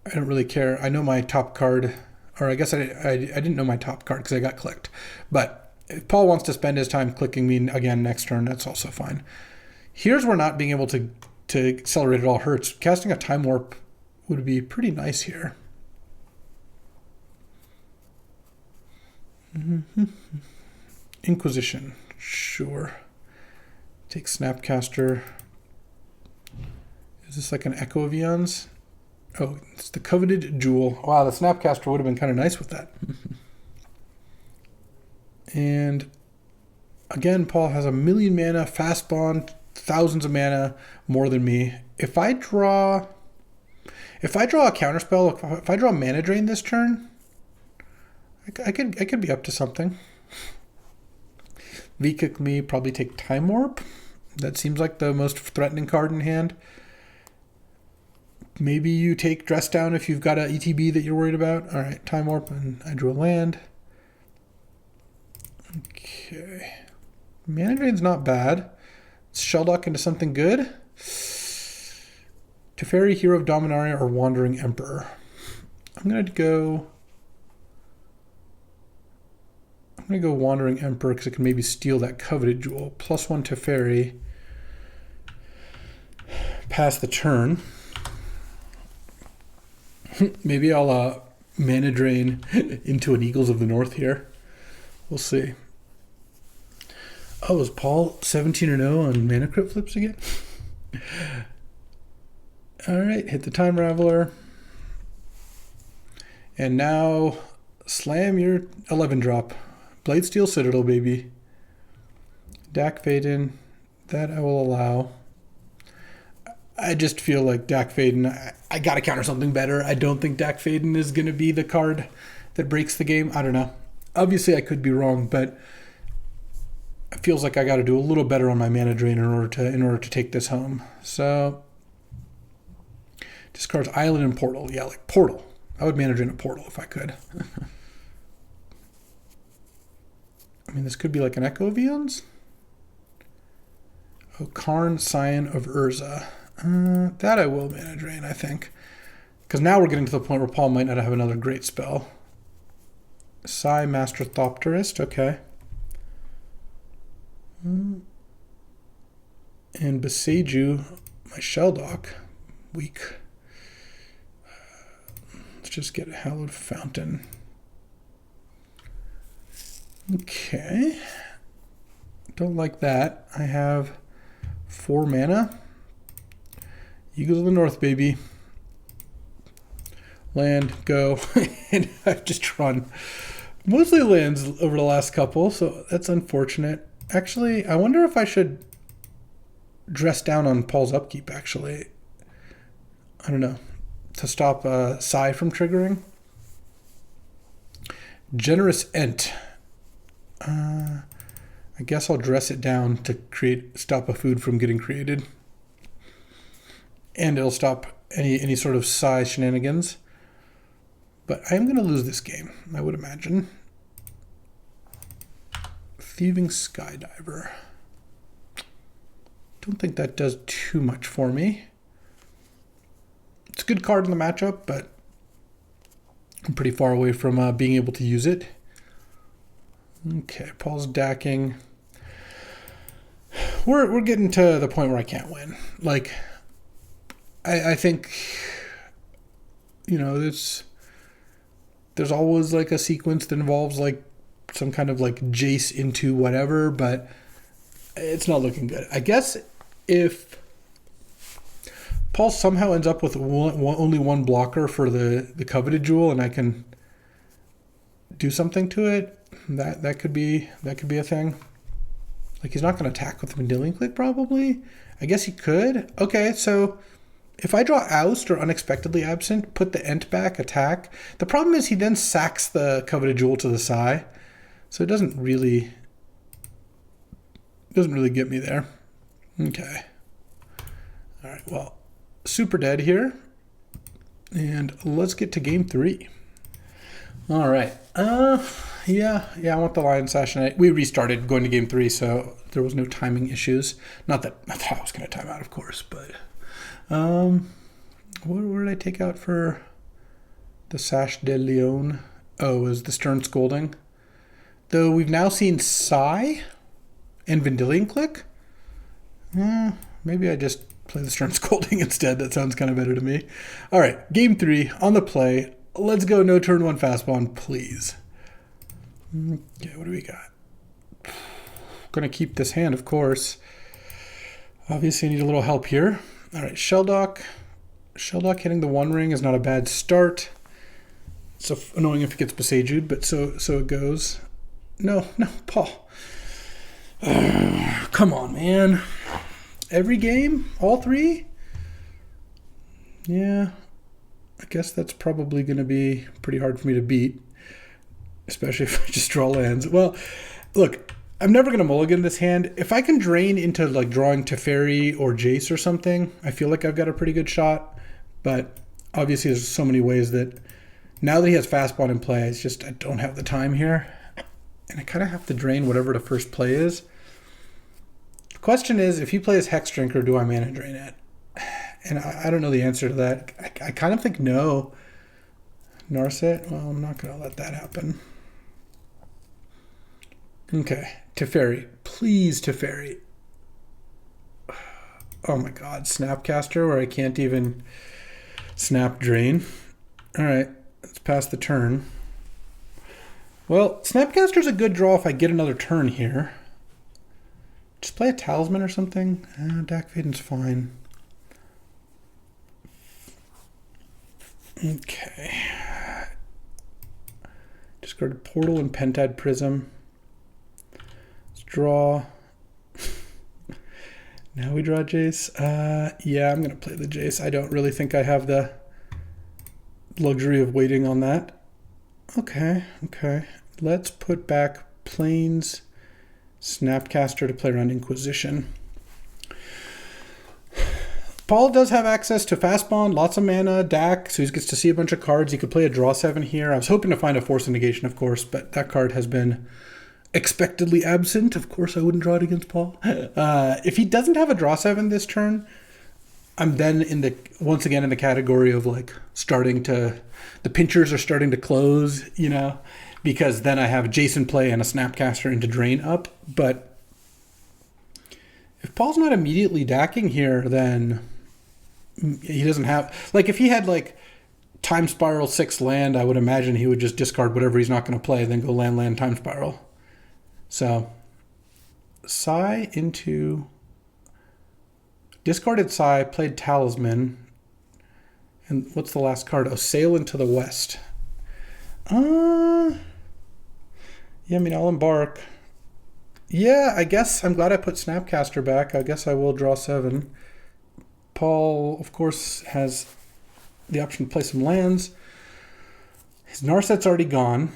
I don't really care. I know my top card, or I guess I didn't know my top card because I got clicked. But if Paul wants to spend his time clicking me again next turn, that's also fine. Here's where not being able to accelerate at all hurts. Casting a Time Warp would be pretty nice here. Inquisition, sure. Take Snapcaster. Is this like an Echo of Eons? Oh, it's the Coveted Jewel. Wow, the Snapcaster would have been kind of nice with that. And again, Paul has 1,000,000 mana, fast bond, thousands of mana, more than me. If I draw a counterspell, if I draw Mana Drain this turn, I could be up to something. V-kick me, probably take Time Warp. That seems like the most threatening card in hand. Maybe you take Dress Down if you've got an ETB that you're worried about. All right, Time Warp, and I drew a land. Okay. Mana Drain's not bad. Let's Shelldock into something good. Teferi, Hero of Dominaria, or Wandering Emperor. I'm going to go Wandering Emperor because it can maybe steal that Coveted Jewel. +1 Teferi. Pass the turn. Maybe I'll Mana Drain into an Eagles of the North here. We'll see. Oh, is Paul 17-0 on Mana Crypt flips again? All right, hit the Time Raveler. And now slam your 11-drop. Bladesteel Citadel, baby. Dak Faden, that I will allow. I just feel like Dak Faden, I got to counter something better. I don't think Dak Faden is going to be the card that breaks the game. I don't know. Obviously, I could be wrong, but it feels like I got to do a little better on my Mana Drain in order to take this home. So, discards Island and Portal. Yeah, like Portal. I would Mana Drain a Portal if I could. I mean, this could be like an Echo of Eons. Oh, Karn, Scion of Urza. That I will Mana Drain, I think. Because now we're getting to the point where Paul might not have another great spell. Psy, Master Thopterist, okay. And Beseiju, my Shelldock, weak. Let's just get a Hallowed Fountain. Okay. Don't like that. I have 4 mana. Eagles of the North, baby. Land, go. And I've just run mostly lands over the last couple, so that's unfortunate. Actually, I wonder if I should dress down on Paul's upkeep, actually. I don't know. To stop Psy from triggering. Generous Ent. I guess I'll dress it down to stop a food from getting created. And it'll stop any sort of Psy shenanigans. But I am going to lose this game, I would imagine. Thieving Skydiver. Don't think that does too much for me. It's a good card in the matchup, but I'm pretty far away from being able to use it. Okay, Paul's dacking. We're getting to the point where I can't win. Like, I think, you know, there's always like a sequence that involves like some kind of like Jace into whatever, but it's not looking good. I guess if Paul somehow ends up with only one blocker for the coveted jewel, and I can do something to it, that could be a thing. Like, he's not going to attack with Vendilion Clique, probably. I guess he could. Okay, so if I draw Oust or Unexpectedly Absent, put the Ent back, attack. The problem is he then sacks the coveted jewel to the side, so it doesn't really get me there. Okay. All right, well, super dead here. And let's get to game 3. All right. Yeah, I want the Lion Sash, and we restarted going to game 3, so there was no timing issues. Not that I was going to time out, of course, but what did I take out for the Sash de Leon? Oh, it was the Stern Scolding. Though we've now seen Sigh and Vendilion Clique. Maybe I just play the Stern Scolding instead. That sounds kind of better to me. All right, game 3 on the play. Let's go no turn 1 fastball, please. Okay, what do we got? Gonna keep this hand, of course. Obviously, I need a little help here. All right, Shelldock. Shelldock hitting the 1 ring is not a bad start. So annoying if it gets Besaju'd, but so it goes. No, Paul. Come on, man. Every game? All 3? Yeah. I guess that's probably going to be pretty hard for me to beat, especially if I just draw lands. Well, look, I'm never going to mulligan this hand. If I can drain into like drawing Teferi or Jace or something, I feel like I've got a pretty good shot. But obviously there's so many ways that now that he has fastball in play, it's just I don't have the time here. And I kind of have to drain whatever the first play is. The question is, if he plays Hex Drinker, do I mana drain it? And I don't know the answer to that. I kind of think no. Narset? Well, I'm not going to let that happen. Okay. Teferi. Please, Teferi. Oh my god. Snapcaster where I can't even snap drain. Alright. Let's pass the turn. Well, Snapcaster's a good draw if I get another turn here. Just play a Talisman or something. Dak Vaden's fine. Okay. Discard a Portal and Pentad Prism. Let's draw. Now we draw Jace. Yeah, I'm going to play the Jace. I don't really think I have the luxury of waiting on that. Okay. Let's put back Plains Snapcaster to play around Inquisition. Paul does have access to Fastbond, lots of mana, Dak, so he gets to see a bunch of cards. He could play a draw 7 here. I was hoping to find a Force of Negation, of course, but that card has been expectedly absent. Of course, I wouldn't draw it against Paul. If he doesn't have a draw 7 this turn, I'm then once again in the category of like the pinchers are starting to close, because then I have Jason play and a Snapcaster into drain up. But if Paul's not immediately dacking here, then he doesn't have, like, if he had like Time Spiral 6 land, I would imagine he would just discard whatever he's not going to play, then go land, Time Spiral. So Psy into discarded Psy, played Talisman, and what's the last card? Oh, Sail into the West. Yeah, I mean, I'll embark. Yeah, I guess I'm glad I put Snapcaster back. I guess I will draw 7. Paul, of course, has the option to play some lands. His Narset's already gone.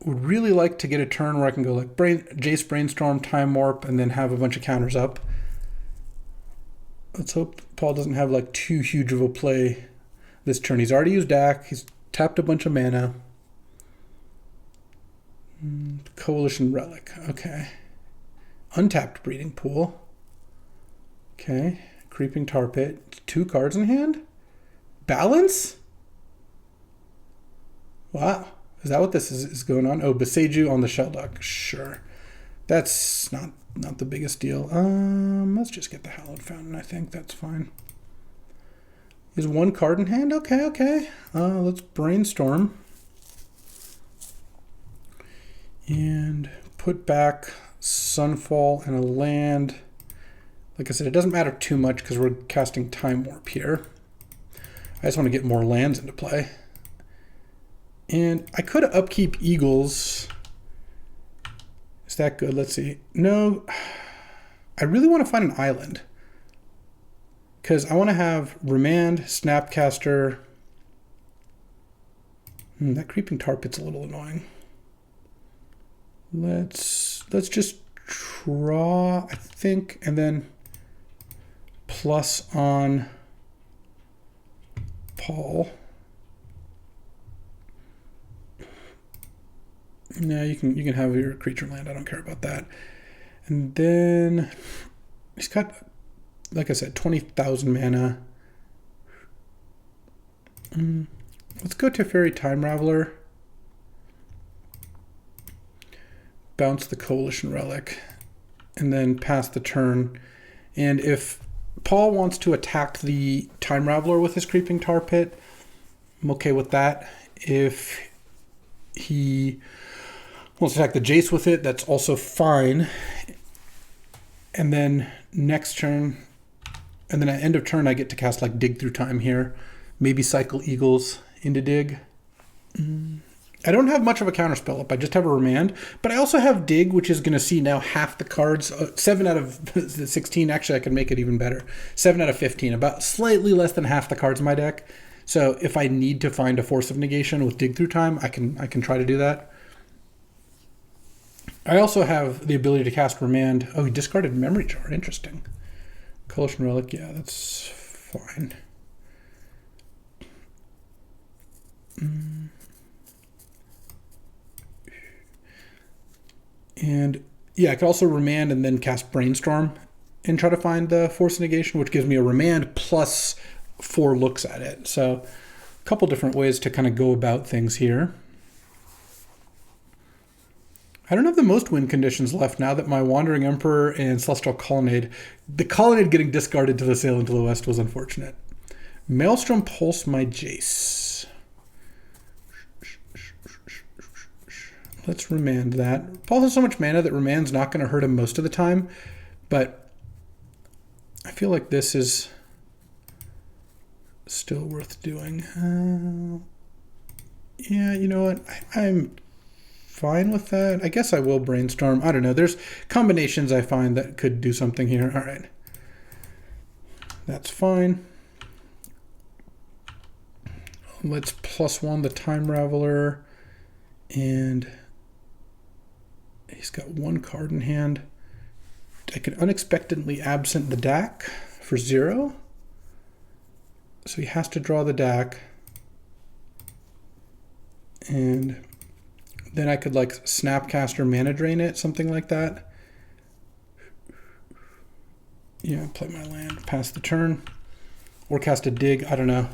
Would really like to get a turn where I can go like Jace Brainstorm, Time Warp, and then have a bunch of counters up. Let's hope Paul doesn't have like too huge of a play this turn. He's already used Dak. He's tapped a bunch of mana. Coalition Relic. Okay. Untapped Breeding Pool. Okay. Creeping Tar Pit. 2 cards in hand? Balance? Wow. Is that what this is going on? Oh, Beseju on the Shelldock. Sure. That's not the biggest deal. Let's just get the Hallowed Fountain. I think that's fine. Is 1 card in hand? Okay. Let's Brainstorm. And put back Sunfall and a land. Like I said, it doesn't matter too much because we're casting Time Warp here. I just want to get more lands into play. And I could upkeep Eagles. Is that good? Let's see. No, I really want to find an island. Because I want to have Remand, Snapcaster. That Creeping Tar Pit's a little annoying. Let's just draw, I think, and then plus on Paul. No, you can have your creature land. I don't care about that. And then he's got, like I said, 20,000 mana. Let's go to Fairy Time Raveler. Bounce the Coalition Relic. And then pass the turn. And if Paul wants to attack the Time Raveler with his Creeping Tar Pit, I'm okay with that. If he wants to attack the Jace with it, that's also fine. And then next turn, and then at end of turn, I get to cast like Dig Through Time here. Maybe cycle Eagles into Dig. I don't have much of a counterspell up. I just have a Remand. But I also have Dig, which is going to see now half the cards. 7 out of 16. Actually, I can make it even better. 7 out of 15. About slightly less than half the cards in my deck. So if I need to find a Force of Negation with Dig Through Time, I can try to do that. I also have the ability to cast Remand. Oh, he discarded Memory Jar. Interesting. Coalition Relic. Yeah, that's fine. And yeah, I could also Remand and then cast Brainstorm and try to find the Force of Negation, which gives me a Remand plus 4 looks at it. So a couple different ways to kind of go about things here. I don't have the most win conditions left now that my Wandering Emperor and Celestial Colonnade, the Colonnade getting discarded to the Sail into the West was unfortunate. Maelstrom Pulse my Jace. Let's Remand that. Paul has so much mana that Remand's not going to hurt him most of the time, but I feel like this is still worth doing. Yeah, you know what? I'm fine with that. I guess I will Brainstorm. I don't know. There's combinations I find that could do something here. All right. That's fine. Let's +1 the Time Raveler. And he's got 1 card in hand. I could unexpectedly absent the Dak for 0. So he has to draw the Dak. And then I could like Snapcaster Mana Drain it, something like that. Yeah, play my land, pass the turn. Or cast a Dig, I don't know.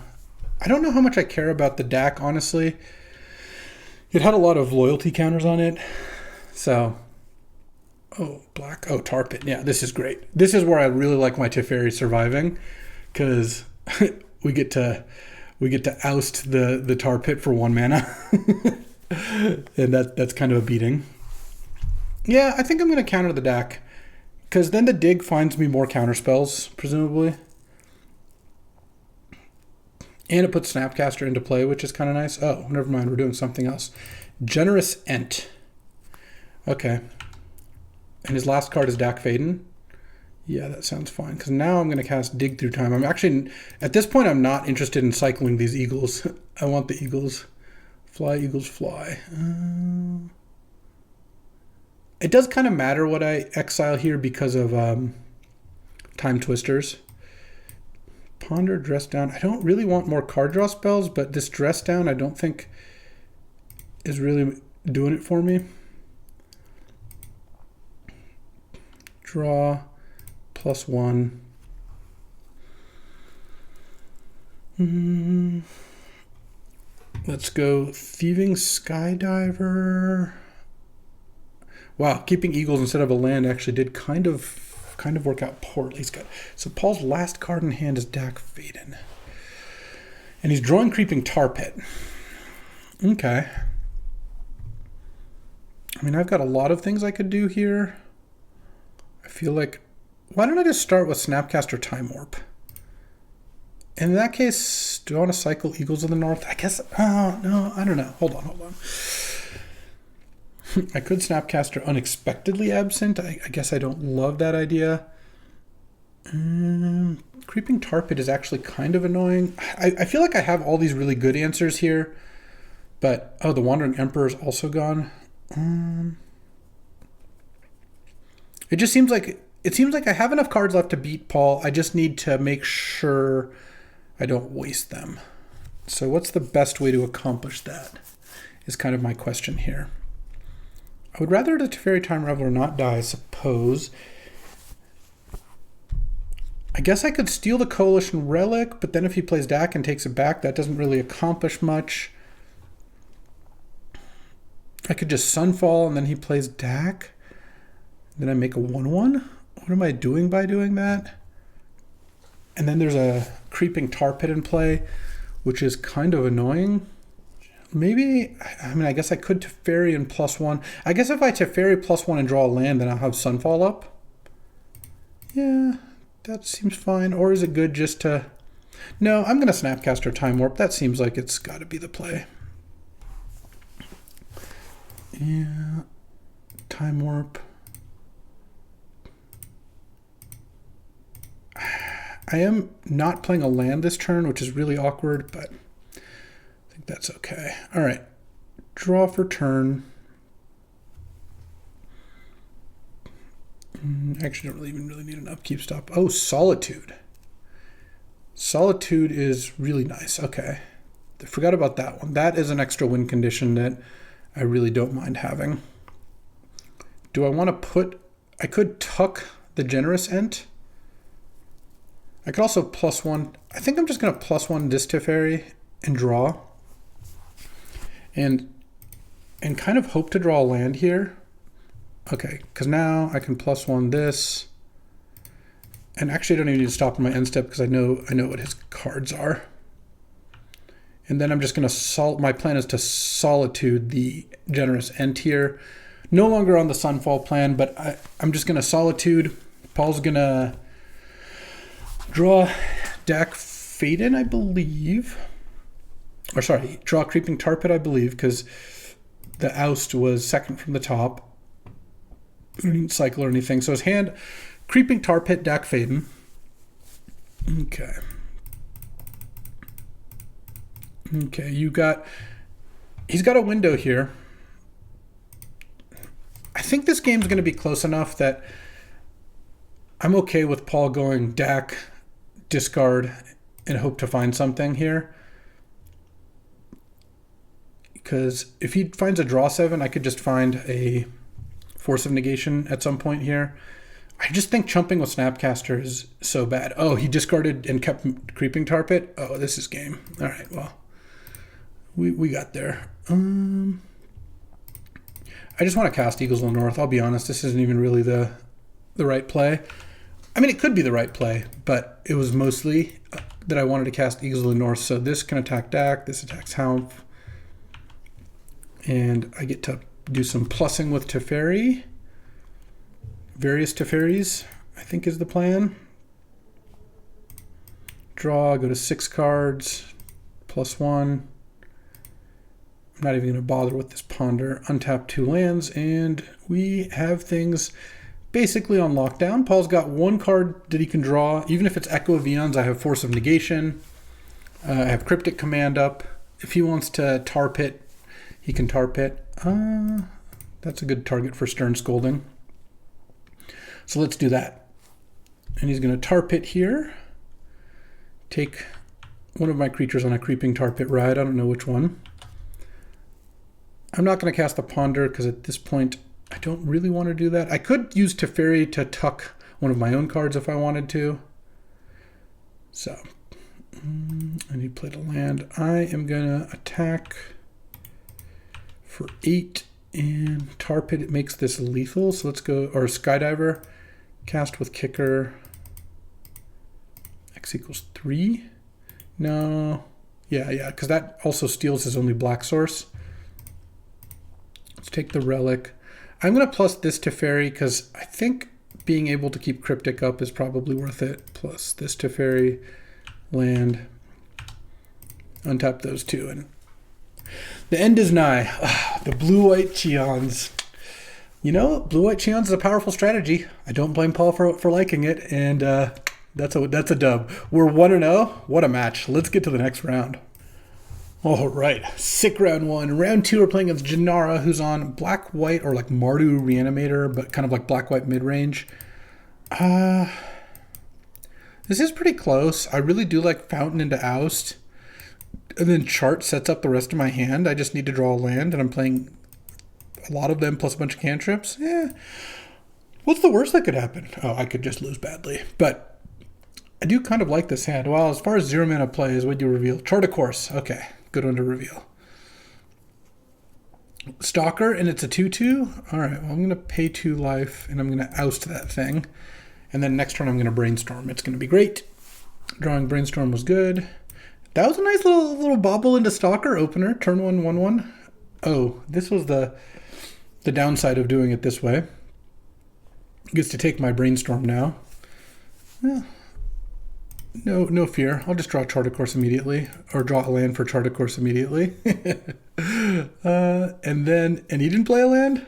I don't know how much I care about the Dak, honestly. It had a lot of loyalty counters on it. So, oh, black, oh, Tar Pit. Yeah, this is great. This is where I really like my Teferi surviving, because we get to oust the Tar Pit for 1 mana. And that's kind of a beating. Yeah, I think I'm going to counter the Dak, because then the Dig finds me more counterspells, presumably. And it puts Snapcaster into play, which is kind of nice. Oh, never mind. We're doing something else. Generous Ent. Okay. And his last card is Dak Faden. Yeah, that sounds fine. Because now I'm going to cast Dig Through Time. I'm actually, at this point, I'm not interested in cycling these Eagles. I want the Eagles. Fly, Eagles, fly. It does kind of matter what I exile here because of Time Twisters. Ponder, Dress Down. I don't really want more card draw spells, but this Dress Down I don't think is really doing it for me. Draw, +1. Let's go Thieving Skydiver. Wow, keeping Eagles instead of a land actually did kind of work out poorly. He's got, so Paul's last card in hand is Dak Faden. And he's drawing Creeping Tar Pit. Okay. I mean, I've got a lot of things I could do here. I feel like why don't I just start with Snapcaster Time Warp? In that case, do I want to cycle Eagles of the North? I guess, oh, no, I don't know. Hold on. I could Snapcaster Unexpectedly Absent. I guess I don't love that idea. Creeping Tar Pit is actually kind of annoying. I feel like I have all these really good answers here, but, oh, the Wandering Emperor is also gone. It just seems like I have enough cards left to beat Paul. I just need to make sure I don't waste them. So what's the best way to accomplish that is kind of my question here. I would rather the Teferi Time Reveler not die, I suppose. I guess I could steal the Coalition Relic, but then if he plays Dak and takes it back, that doesn't really accomplish much. I could just Sunfall and then he plays Dak. Then I make a 1/1. What am I doing by doing that? And then there's a Creeping Tar Pit in play, which is kind of annoying. Maybe, I guess I could Teferi and +1. I guess if I Teferi +1 and draw a land, then I'll have Sunfall up. Yeah, that seems fine. Or is it good just to... No, I'm going to Snapcaster Time Warp. That seems like it's got to be the play. Yeah, Time Warp. I am not playing a land this turn, which is really awkward, but I think that's okay. All right, draw for turn. Actually, don't even really need an upkeep stop. Oh, Solitude. Solitude is really nice. Okay, I forgot about that one. That is an extra win condition that I really don't mind having. Do I want to put... I could tuck the Generous Ent. I could also +1. I think I'm just going to +1 this Teferi and draw. And kind of hope to draw a land here. Okay, because now I can +1 this. And actually I don't even need to stop on my end step because I know what his cards are. And then I'm just going to my plan is to Solitude the Generous Ent here. No longer on the Sunfall plan, but I'm just going to Solitude. Paul's going to draw Dak Faden, I believe. Or sorry, draw Creeping Tar Pit, I believe, because the Oust was second from the top. We didn't cycle or anything. So his hand, Creeping Tar Pit, Dak Faden. Okay. Okay, he's got a window here. I think this game's going to be close enough that I'm okay with Paul going Dak, discard, and hope to find something here. Because if he finds a draw 7, I could just find a Force of Negation at some point here. I just think chumping with Snapcaster is so bad. Oh, he discarded and kept Creeping Tar Pit? Oh, this is game. All right, well, we got there. I just want to cast Eagles of the North. I'll be honest, this isn't even really the right play. I mean, it could be the right play, but it was mostly that I wanted to cast Eagles of the North. So this can attack Dak, this attacks Haumph. And I get to do some plussing with Teferi. Various Teferis, I think, is the plan. Draw, go to 6 cards, +1. I'm not even going to bother with this Ponder. Untap 2 lands, and we have things basically on lockdown. Paul's got 1 card that he can draw. Even if it's Echo of Eons, I have Force of Negation. I have Cryptic Command up. If he wants to Tar Pit, he can Tar Pit. That's a good target for Stern Scolding. So let's do that. And he's going to Tar Pit here. Take one of my creatures on a Creeping Tar Pit ride. I don't know which one. I'm not going to cast the Ponder because at this point I don't really want to do that. I could use Teferi to tuck one of my own cards if I wanted to. So, and he played a land. I am going to attack for 8 and Tar Pit. It makes this lethal. So let's go, or Skydiver, cast with Kicker. X equals 3. No, yeah, because that also steals his only black source. Let's take the Relic. I'm going to plus this Teferi because I think being able to keep Cryptic up is probably worth it. Plus this Teferi land. Untap those two. And the end is nigh. The blue-white Cheons. You know, blue-white Cheons is a powerful strategy. I don't blame Paul for liking it. And that's a dub. We're 1-0. What a match. Let's get to the next round. All right, sick round one. Round two, we're playing against Janara, who's on black-white or like Mardu Reanimator, but kind of like black-white mid-range. This is pretty close. I really do like Fountain into Oust. And then Chart sets up the rest of my hand. I just need to draw a land, and I'm playing a lot of them plus a bunch of cantrips. Yeah. What's the worst that could happen? Oh, I could just lose badly. But I do kind of like this hand. Well, as far as 0 mana plays, what do you reveal? Chart a Course. Okay. Good one to reveal. Stalker, and it's a 2/2. All right, well, I'm going to pay 2 life, and I'm going to oust that thing. And then next turn, I'm going to Brainstorm. It's going to be great. Drawing Brainstorm was good. That was a nice little bobble into Stalker opener. Turn 1, 1/1. Oh, this was the downside of doing it this way. Gets to take my Brainstorm now. Yeah. No fear. I'll just draw Chart a Course immediately, or draw a land for Chart a Course immediately. And he didn't play a land?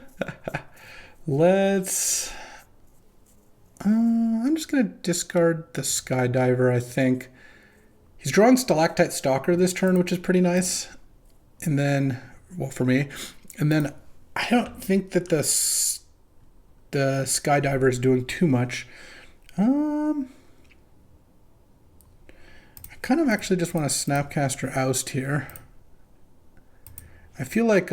Let's... I'm just going to discard the Skydiver, I think. He's drawing Stalactite Stalker this turn, which is pretty nice. And then, well, for me. And then I don't think that the Skydiver is doing too much. I kind of actually just want to Snapcaster Oust here. I feel like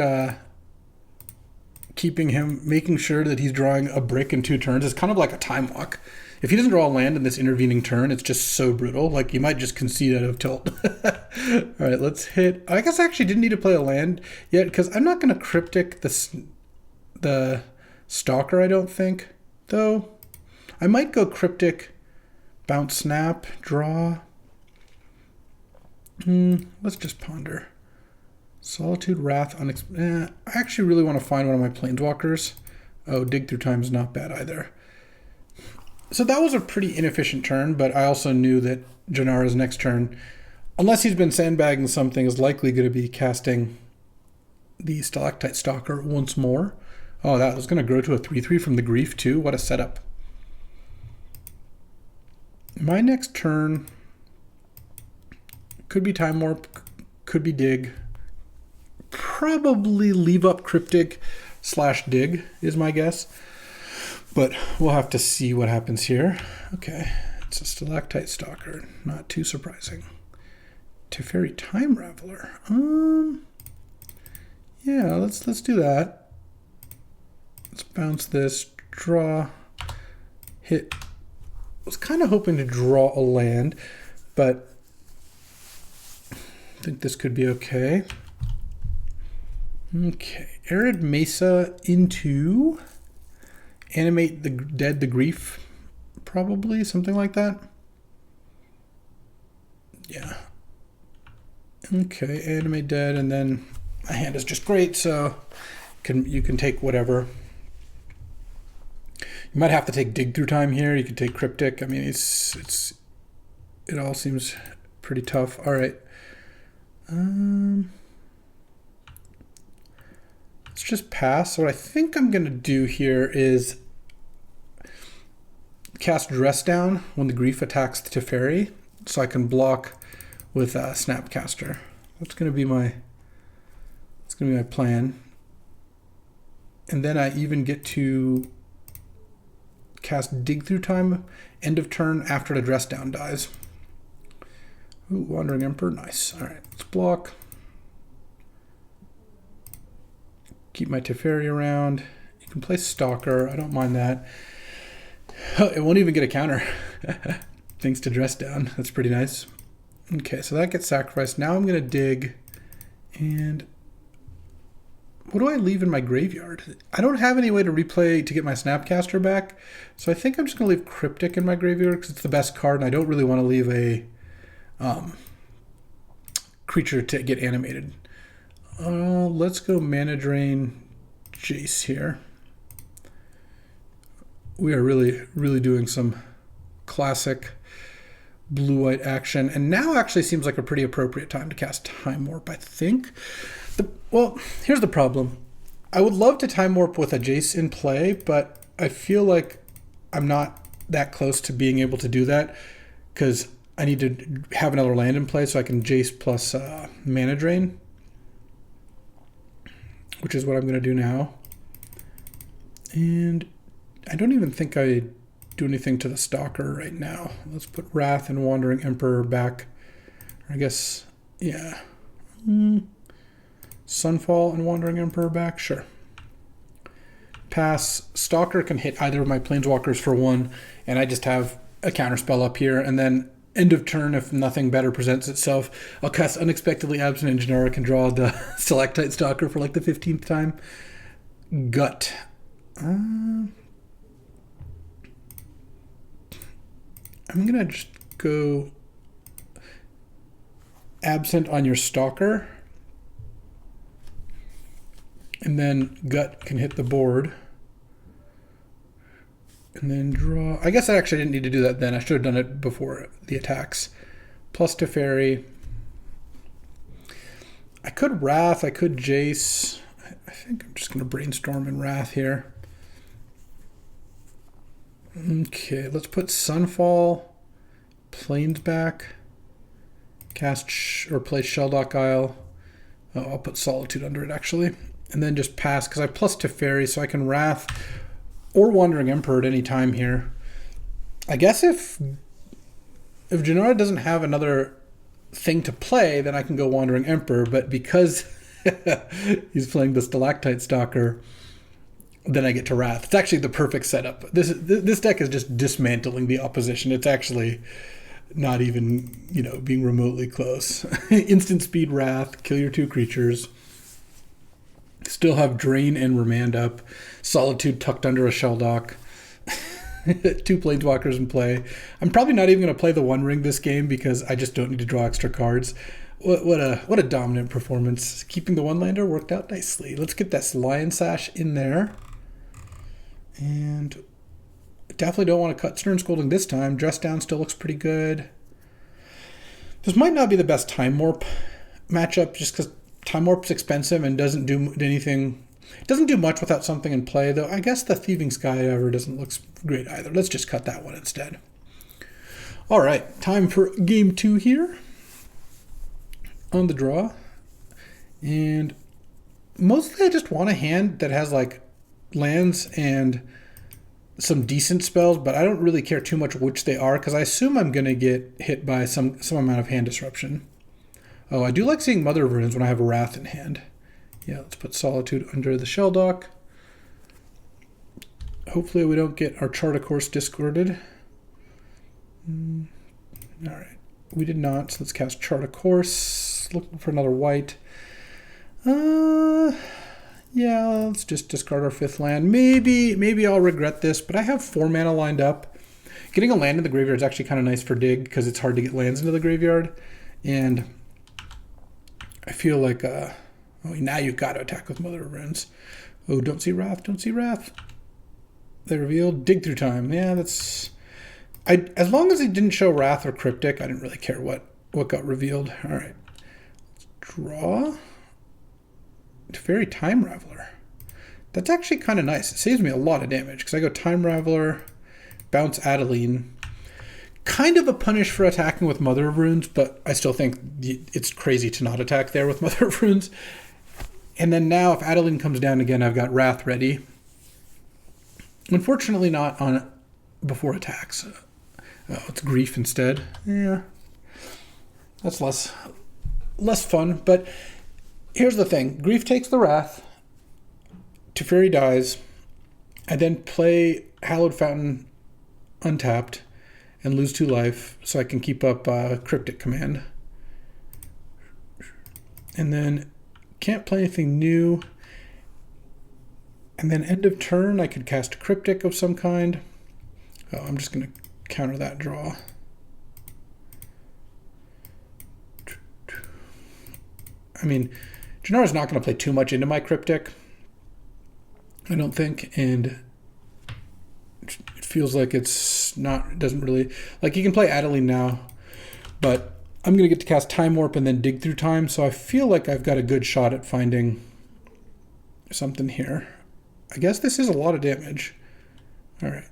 making sure that he's drawing a brick in 2 turns is kind of like a time walk. If he doesn't draw a land in this intervening turn, it's just so brutal. Like, you might just concede out of tilt. All right, let's hit. I guess I actually didn't need to play a land yet, because I'm not going to Cryptic the Stalker, I don't think, though. I might go Cryptic, bounce, snap, draw. Let's just ponder. Solitude, Wrath, I actually really want to find one of my Planeswalkers. Oh, Dig Through Time is not bad either. So that was a pretty inefficient turn, but I also knew that Janara's next turn, unless he's been sandbagging something, is likely going to be casting the Stalactite Stalker once more. Oh, that was going to grow to a 3/3 from the Grief too. What a setup. My next turn could be Time Warp, could be Dig. Probably leave up Cryptic/Dig is my guess. But we'll have to see what happens here. Okay, it's a Stalactite Stalker. Not too surprising. Teferi Time Raveler. Yeah, let's do that. Let's bounce this, draw, hit. I was kind of hoping to draw a land, but I think this could be okay. Okay, Arid Mesa into Animate the Dead, the Grief, probably, something like that. Yeah. Okay, Animate Dead, and then my hand is just great, so you can take whatever. You might have to take Dig Through Time here. You could take Cryptic. I mean, it all seems pretty tough. All right. Let's just pass. What I think I'm going to do here is cast Dress Down when the Grief attacks the Teferi, so I can block with Snapcaster. That's going to be my plan. And then I even get to cast Dig Through Time end of turn after the Dress Down dies. Ooh, Wandering Emperor, nice. All right, let's block. Keep my Teferi around. You can play Stalker. I don't mind that. It won't even get a counter. Thanks to Dress Down. That's pretty nice. Okay, so that gets sacrificed. Now I'm going to dig. And what do I leave in my graveyard? I don't have any way to replay to get my Snapcaster back. So I think I'm just going to leave Cryptic in my graveyard because it's the best card. And I don't really want to leave a creature to get animated. Let's go Mana Drain Jace here. we are really doing some classic blue-white action. And now actually seems like a pretty appropriate time to cast Time Warp, I think. Well, here's the problem. I would love to Time Warp with a Jace in play, but I feel like I'm not that close to being able to do that because I need to have another land in play so I can Jace plus Mana Drain, which is what I'm going to do now. And I don't even think I do anything to the Stalker right now. Let's put Wrath and Wandering Emperor back. I guess, yeah. Sunfall and Wandering Emperor back? Sure. Pass. Stalker can hit either of my Planeswalkers for 1, and I just have a counterspell up here, and then end of turn, if nothing better presents itself, I'll cast Unexpectedly Absent Engineer and draw the Stalactite Stalker for like the 15th time. Gut. I'm going to just go Absent on your Stalker. And then Gut can hit the board. And then draw. I guess I actually didn't need to do that then. I should have done it before the attacks. Plus Teferi. I could Wrath. I could Jace. I think I'm just going to brainstorm in Wrath here. Okay, let's put Sunfall. Plains back. Cast or play Shelldock Isle. Oh, I'll put Solitude under it actually. And then just pass because I plus Teferi, so I can Wrath or Wandering Emperor at any time here. I guess if Janara doesn't have another thing to play, then I can go Wandering Emperor. But because he's playing the Stalactite Stalker, then I get to Wrath. It's actually the perfect setup. This deck is just dismantling the opposition. It's actually not even, being remotely close. Instant speed Wrath, kill your 2 creatures. Still have Drain and Remand up. Solitude tucked under a Shelldock. 2 Planeswalkers in play. I'm probably not even going to play the One Ring this game because I just don't need to draw extra cards. What a dominant performance. Keeping the one-lander worked out nicely. Let's get that Lion Sash in there. And definitely don't want to cut Stern Scolding this time. Dress Down still looks pretty good. This might not be the best Time Warp matchup just because Time Warp's expensive and doesn't do anything. It doesn't do much without something in play, though. I guess the Thieving Skydiver doesn't look great either. Let's just cut that one instead. All right, time for game 2 here on the draw. And mostly I just want a hand that has like lands and some decent spells, but I don't really care too much which they are because I assume I'm going to get hit by some amount of hand disruption. Oh, I do like seeing Mother of Runes when I have a Wrath in hand. Yeah, let's put Solitude under the Shelldock. Hopefully we don't get our Chart a Course discarded. All right, we did not, so let's cast Chart a Course. Looking for another white. Yeah, let's just discard our 5th land. Maybe I'll regret this, but I have 4 mana lined up. Getting a land in the graveyard is actually kind of nice for Dig because it's hard to get lands into the graveyard. And I feel like, now you've got to attack with Mother of Runes. Oh, don't see Wrath, don't see Wrath. They revealed Dig Through Time. Yeah, that's... as long as it didn't show Wrath or Cryptic, I didn't really care what got revealed. All right. Let's draw. Teferi Time Raveler. That's actually kind of nice. It saves me a lot of damage because I go Time Raveler, bounce Adeline. Kind of a punish for attacking with Mother of Runes, but I still think it's crazy to not attack there with Mother of Runes. And then now if Adeline comes down again, I've got Wrath ready. Unfortunately not on before attacks. Oh, it's Grief instead. Yeah. That's less fun, but here's the thing. Grief takes the Wrath. Teferi dies. I then play Hallowed Fountain untapped and lose 2 life so I can keep up Cryptic Command. And then can't play anything new. And then end of turn I could cast Cryptic of some kind. Oh, I'm just going to counter that draw. I mean, Janara's not going to play too much into my Cryptic, I don't think, and feels like it's not, it doesn't really, like you can play Adeline now, but I'm going to get to cast Time Warp and then dig through time, so I feel like I've got a good shot at finding something here. I guess this is a lot of damage. All right.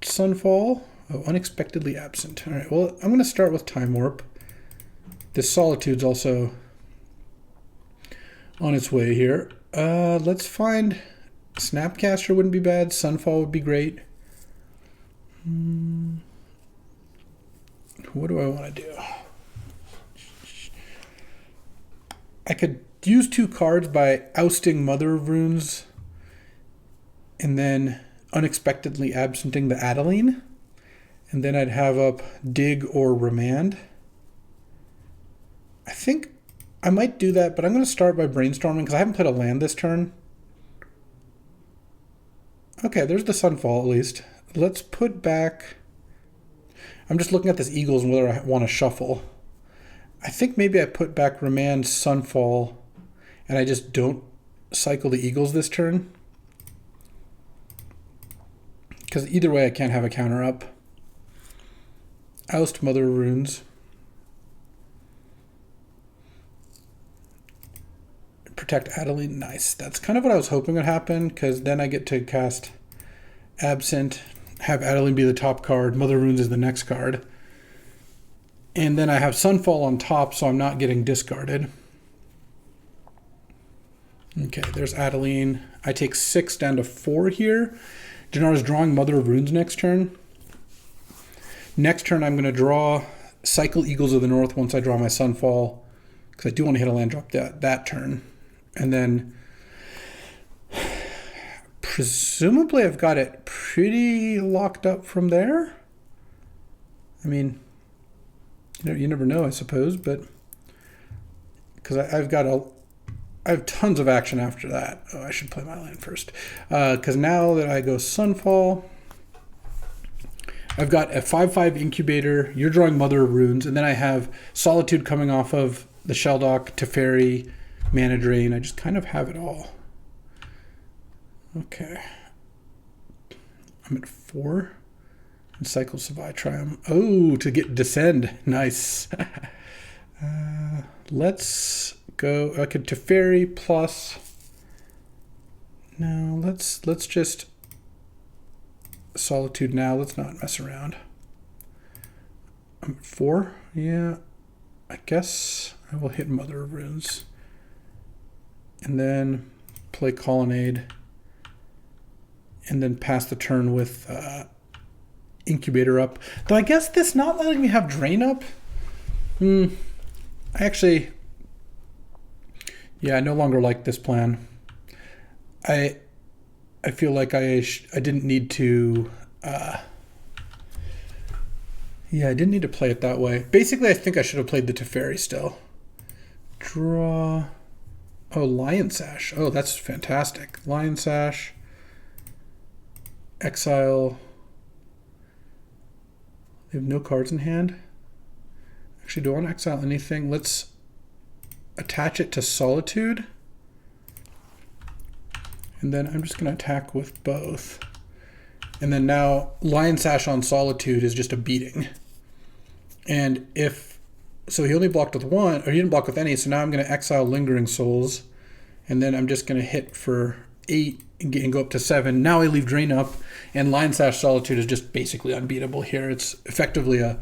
Sunfall. Oh, unexpectedly absent. All right, well, I'm going to start with Time Warp. This Solitude's also on its way here. Let's find Snapcaster wouldn't be bad. Sunfall would be great. What do I want to do? I could use 2 cards by ousting Mother of Runes and then unexpectedly absenting the Adeline. And then I'd have up Dig or Remand. I think I might do that, but I'm going to start by brainstorming because I haven't played a land this turn. Okay, there's the Sunfall at least. Let's put back... I'm just looking at this Eagles and whether I want to shuffle. I think maybe I put back Remand, Sunfall, and I just don't cycle the Eagles this turn. Because either way I can't have a counter up. Oust Mother of Runes. Protect Adeline. Nice. That's kind of what I was hoping would happen, because then I get to cast Absent, have Adeline be the top card, Mother of Runes is the next card. And then I have Sunfall on top, so I'm not getting discarded. Okay, there's Adeline. I take 6 down to 4 here. Janara's drawing Mother of Runes next turn. Next turn, I'm going to draw Cycle Eagles of the North once I draw my Sunfall, because I do want to hit a land drop that turn. And then, presumably, I've got it pretty locked up from there. I mean, you never know, I suppose, but because I have tons of action after that. Oh, I should play my land first, because now that I go Sunfall, I've got a 5/5 Incubator. You're drawing Mother of Runes, and then I have Solitude coming off of the Shelldock, Teferi, Mana Drain. I just kind of have it all. Okay. I'm at 4. And Cycle Savai Triumph. Oh, to get Descend. Nice. Let's go. Okay, Teferi plus. No, let's just Solitude now. Let's not mess around. I'm at 4. Yeah. I guess I will hit Mother of Runes. And then play Colonnade. And then pass the turn with Incubator up. Though I guess this not letting me have Drain up. I actually, yeah, I no longer like this plan. I feel like I didn't need to. Yeah, I didn't need to play it that way. Basically, I think I should have played the Teferi still. Draw. Oh, Lion Sash. Oh, that's fantastic. Lion Sash. Exile. They have no cards in hand. Actually, do I want to exile anything? Let's attach it to Solitude. And then I'm just going to attack with both. And then now Lion Sash on Solitude is just a beating. And if, so he only blocked with 1, or he didn't block with any, so now I'm going to exile Lingering Souls. And then I'm just going to hit for 8 and go up to 7. Now I leave Drain up, and Lion Sash Solitude is just basically unbeatable here. It's effectively a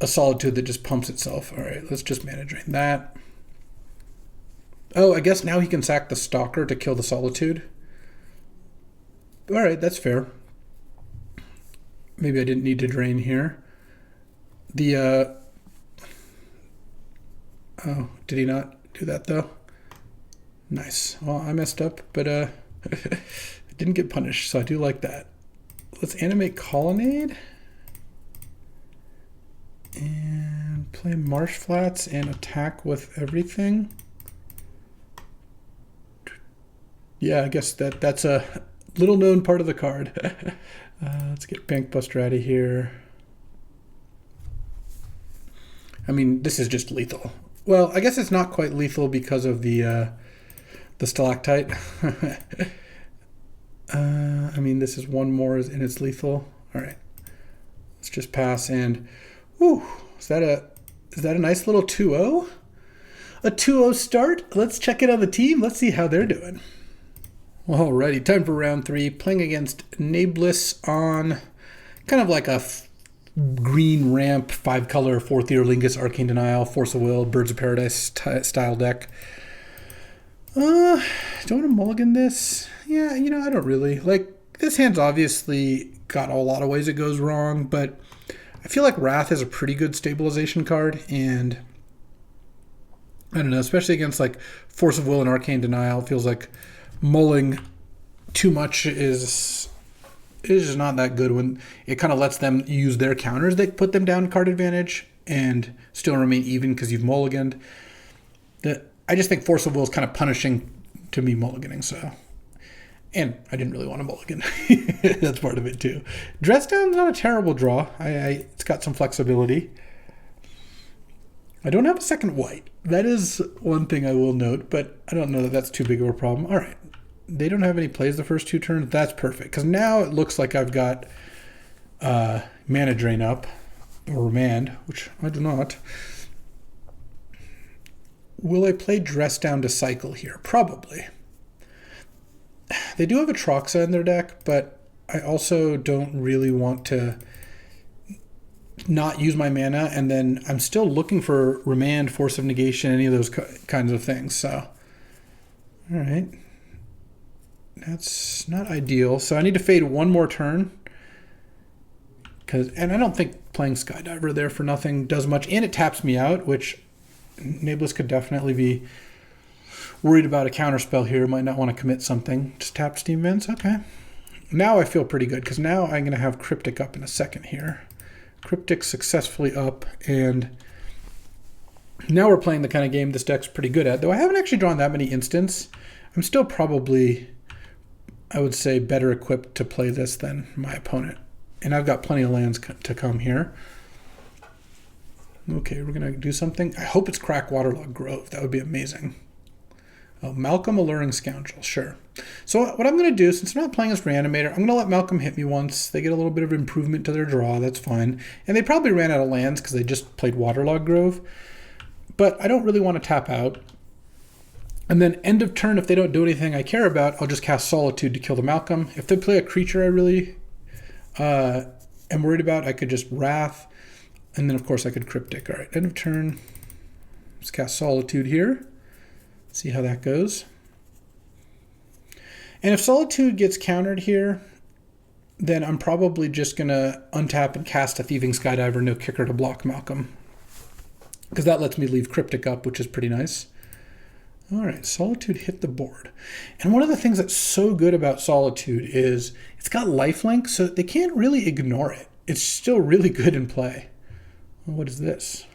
Solitude that just pumps itself. All right, let's just Mana Drain that. Oh, I guess now he can sack the Stalker to kill the Solitude. All right, that's fair. Maybe I didn't need to drain here. The oh, did he not do that though? Nice. Well, I messed up, but I didn't get punished, so I do like that. Let's animate Colonnade and play Marsh Flats and attack with everything. Yeah, I guess that's a little known part of the card. Let's get Bank Buster out of here. I mean, this is just lethal. Well, I guess it's not quite lethal because of the Stalactite. I mean, this is one more and it's lethal. All right. Let's just pass and, whew, is that a nice little 2-0? A 2-0 start? Let's check it on the team. Let's see how they're doing. Alrighty, time for round 3. Playing against Nablus on kind of like a green ramp, 5-color, 4th Year Lingus, Arcane Denial, Force of Will, Birds of Paradise style deck. Do I want to mulligan this? Yeah, I don't really. Like, this hand's obviously got a lot of ways it goes wrong, but I feel like Wrath is a pretty good stabilization card, and I don't know, especially against like Force of Will and Arcane Denial, it feels like mulling too much is just not that good when it kind of lets them use their counters that put them down card advantage and still remain even because you've mulliganed. I just think Force of Will is kind of punishing to me mulliganing, so. And I didn't really want to mulligan. That's part of it too. Dress Down's not a terrible draw. It's got some flexibility. I don't have a second white. That is one thing I will note, but I don't know that that's too big of a problem. All right. They don't have any plays the first 2 turns. That's perfect, because now it looks like I've got mana drain up, or remand, which I do not. Will I play Dress Down to cycle here? Probably. They do have a Troxa in their deck, but I also don't really want to not use my mana, and then I'm still looking for Remand, Force of Negation, any of those kinds of things. So, all right. That's not ideal. So I need to fade one more turn. And I don't think playing Skydiver there for nothing does much. And it taps me out, which Nablus could definitely be worried about a counterspell here. Might not want to commit something. Just tap Steam Vents. Okay. Now I feel pretty good, because now I'm going to have Cryptic up in a second here. Cryptic successfully up, and now we're playing the kind of game this deck's pretty good at. Though I haven't actually drawn that many instants, I'm still probably, I would say, better equipped to play this than my opponent. And I've got plenty of lands to come here. Okay, we're going to do something. I hope it's Crack Waterlogged Grove. That would be amazing. Oh, Malcolm Alluring Scoundrel, sure. So what I'm going to do, since I'm not playing as Reanimator, I'm going to let Malcolm hit me once. They get a little bit of improvement to their draw. That's fine. And they probably ran out of lands because they just played Waterlogged Grove. But I don't really want to tap out. And then end of turn, if they don't do anything I care about, I'll just cast Solitude to kill the Malcolm. If they play a creature I really am worried about, I could just Wrath. And then, of course, I could Cryptic. All right, end of turn. Let's cast Solitude here. See how that goes. And if Solitude gets countered here, then I'm probably just going to untap and cast a Thieving Skydiver, no kicker to block Malcolm. Because that lets me leave Cryptic up, which is pretty nice. All right, Solitude hit the board. And one of the things that's so good about Solitude is it's got lifelink, so they can't really ignore it. It's still really good in play. Well, what is this?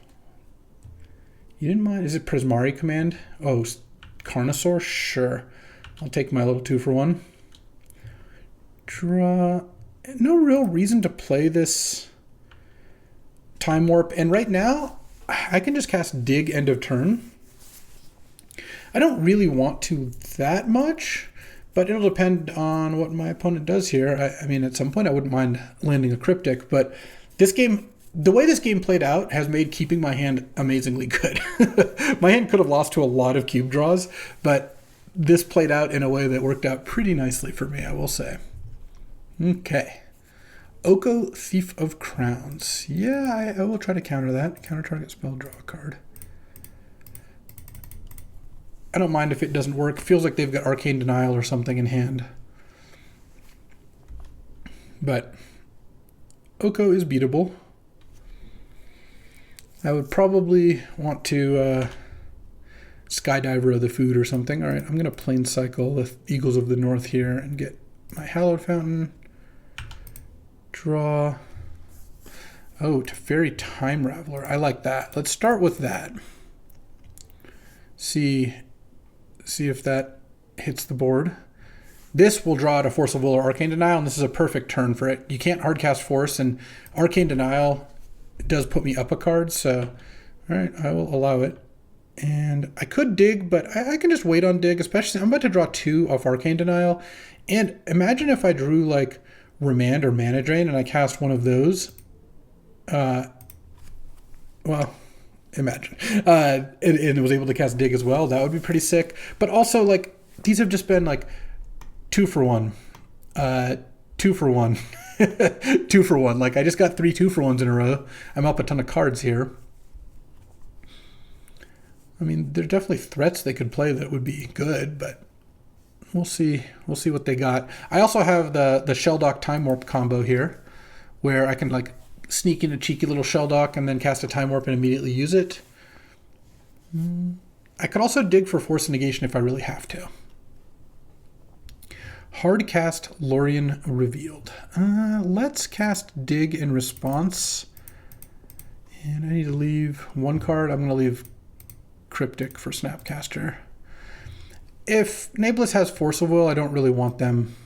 You didn't mind? Is it Prismari Command? Oh, Carnosaur? Sure. I'll take my little 2-for-1. Draw. No real reason to play this Time Warp. And right now, I can just cast Dig end of turn. I don't really want to that much, but it'll depend on what my opponent does here. I mean, at some point I wouldn't mind landing a Cryptic, but this game, the way this game played out has made keeping my hand amazingly good. My hand could have lost to a lot of cube draws, but this played out in a way that worked out pretty nicely for me, I will say. Okay. Oko, Thief of Crowns. Yeah, I will try to counter that. Counter target spell, draw a card. I don't mind if it doesn't work. It feels like they've got Arcane Denial or something in hand. But Oko is beatable. I would probably want to Skydiver the food or something. All right, I'm going to Plane Cycle the Eagles of the North here and get my Hallowed Fountain. Draw. Oh, Teferi Time Raveler. I like that. Let's start with that. See if that hits the board. This will draw out a Force of Will or Arcane Denial, and this is a perfect turn for it. You can't hardcast Force, and Arcane Denial does put me up a card, so all right, I will allow it. And I could Dig, but I can just wait on Dig, especially I'm about to draw 2 off Arcane Denial. And imagine if I drew like Remand or Mana Drain, and I cast one of those, well, imagine, and was able to cast Dig as well. That would be pretty sick. But also, like, these have just been like 2 for 1, 2 for 1, 2 for 1. Like, I just got 3 2-for-1s in a row. I'm up a ton of cards here. I mean, there's definitely threats they could play that would be good, but we'll see. We'll see what they got. I also have the Shelldock Time Warp combo here, where I can like sneak in a cheeky little Shelldock and then cast a Time Warp and immediately use it. I could also dig for Force Negation if I really have to. Hard cast Lorien Revealed. Let's cast Dig in response. And I need to leave 1 card. I'm going to leave Cryptic for Snapcaster. If Nameless has Force of Will, I don't really want them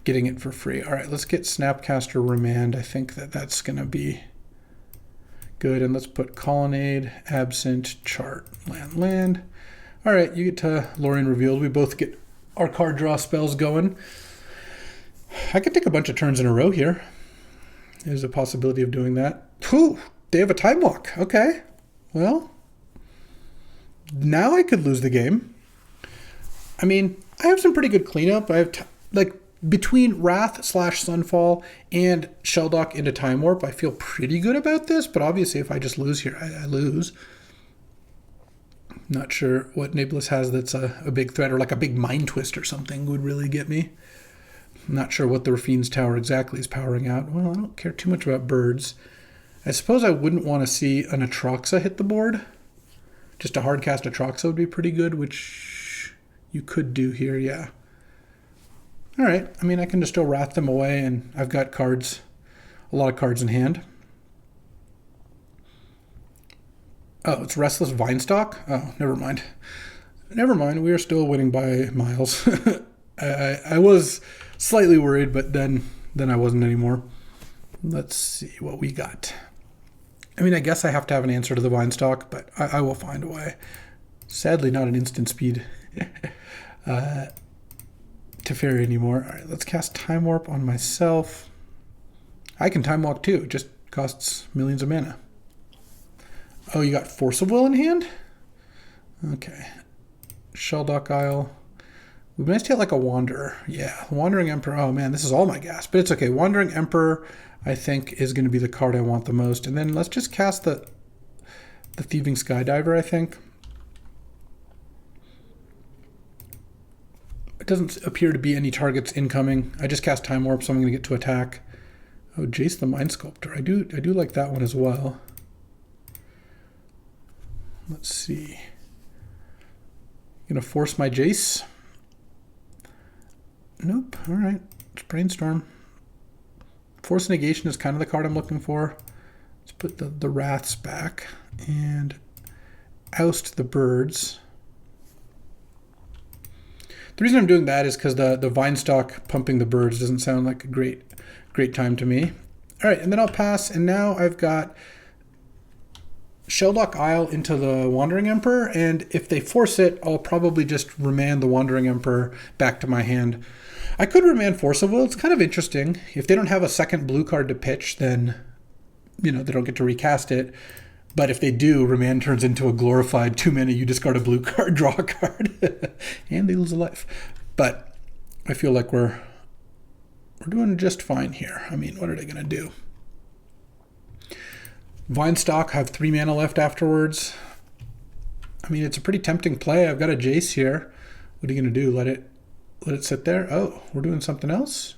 getting it for free. All right, let's get Snapcaster Remand. I think that's going to be good. And let's put Colonnade, Absent, Chart, Land. All right, you get to Lorien Revealed. We both get our card draw spells going. I could take a bunch of turns in a row here. There's a possibility of doing that. Whew, they have a Time Walk. Okay, well, now I could lose the game. I mean, I have some pretty good cleanup. I have, between Wrath/Sunfall and Shelldock into Time Warp, I feel pretty good about this, but obviously if I just lose here, I lose. Not sure what Nameless has that's a big threat, or like a big Mind Twist or something would really get me. I'm not sure what the Rafine's Tower exactly is powering out. Well, I don't care too much about birds. I suppose I wouldn't want to see an Atraxa hit the board. Just a hard cast Atraxa would be pretty good, which you could do here, yeah. All right, I mean, I can just still Wrath them away, and I've got cards, a lot of cards in hand. Oh, it's Restless Vinestock? Oh, never mind. Never mind, we are still winning by miles. I was slightly worried, but then I wasn't anymore. Let's see what we got. I mean, I guess I have to have an answer to the Vinestock, but I will find a way. Sadly, not an instant speed Teferi anymore. All right, let's cast Time Warp on myself. I can Time Walk too. It just costs millions of mana. Oh, you got Force of Will in hand? Okay. Shelldock Isle. We missed hit like a Wanderer. Yeah, Wandering Emperor. Oh man, this is all my gas, but it's okay. Wandering Emperor, I think, is going to be the card I want the most. And then let's just cast the Thieving Skydiver, I think. It doesn't appear to be any targets incoming. I just cast Time Warp, so I'm going to get to attack. Oh, Jace the Mind Sculptor. I do like that one as well. Let's see. Gonna force my Jace. Nope. All right. Let's brainstorm. Force Negation is kind of the card I'm looking for. Let's put the Wraths back and oust the birds. The reason I'm doing that is because the Vinestock pumping the birds doesn't sound like a great time to me. All right, and then I'll pass, and now I've got Shelldock Isle into the Wandering Emperor, and if they force it, I'll probably just remand the Wandering Emperor back to my hand. I could remand Force of Will. It's kind of interesting. If they don't have a second blue card to pitch, then, they don't get to recast it. But if they do, remand turns into a glorified 2-mana, you discard a blue card, draw a card, and they lose a life. But I feel like we're doing just fine here. I mean, what are they going to do? Vinestock have 3 mana left afterwards. I mean, it's a pretty tempting play. I've got a Jace here. What are you going to do? Let it sit there? Oh, we're doing something else?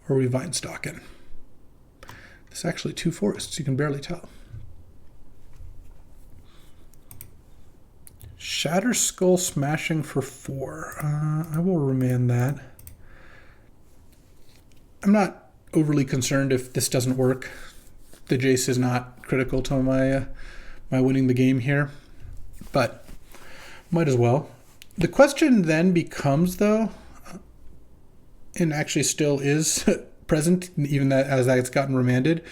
Or are we Vinestocking? It's actually 2 forests. You can barely tell. Shatter Skull Smashing for 4. I will remand that. I'm not overly concerned if this doesn't work. The Jace is not critical to my winning the game here, but might as well. The question then becomes, though, and actually still is present, even as that's gotten remanded,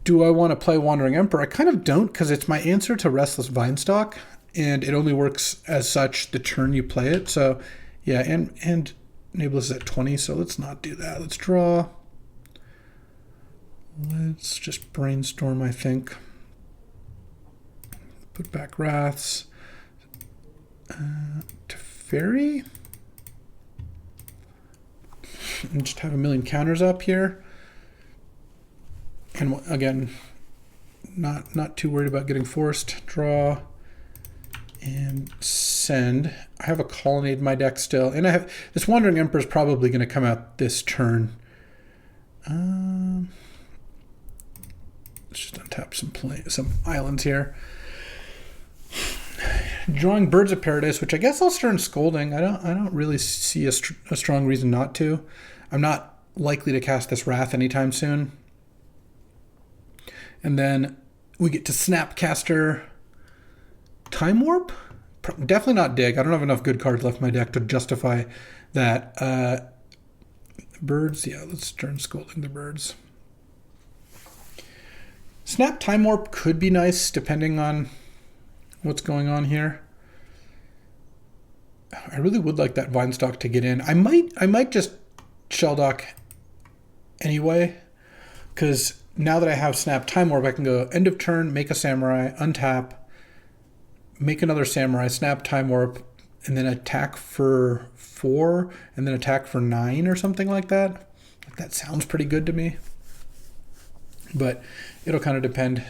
do I want to play Wandering Emperor? I kind of don't, because it's my answer to Restless Vinestock, and it only works as such the turn you play it. So, yeah, and Nameless is at 20, so let's not do that. Let's draw. Let's just brainstorm, I think. Put back Wraths. Teferi. And just have a million counters up here. And again, not too worried about getting forced. Draw and send. I have a Colonnade in my deck still, and I have this Wandering Emperor is probably going to come out this turn. Let's just untap some islands here. Drawing Birds of Paradise, which I guess I'll start Scolding. I don't really see a strong reason not to. I'm not likely to cast this Wrath anytime soon. And then we get to Snapcaster Time Warp. Definitely not Dig. I don't have enough good cards left in my deck to justify that. Birds, yeah, let's turn Scolding the Birds. Snap Time Warp could be nice depending on what's going on here. I really would like that Vinestock to get in. I might just Shelldock anyway, because now that I have Snap Time Warp, I can go end of turn, make a Samurai, untap, make another Samurai, Snap Time Warp, and then attack for 4, and then attack for 9 or something like that. That sounds pretty good to me. But it'll kind of depend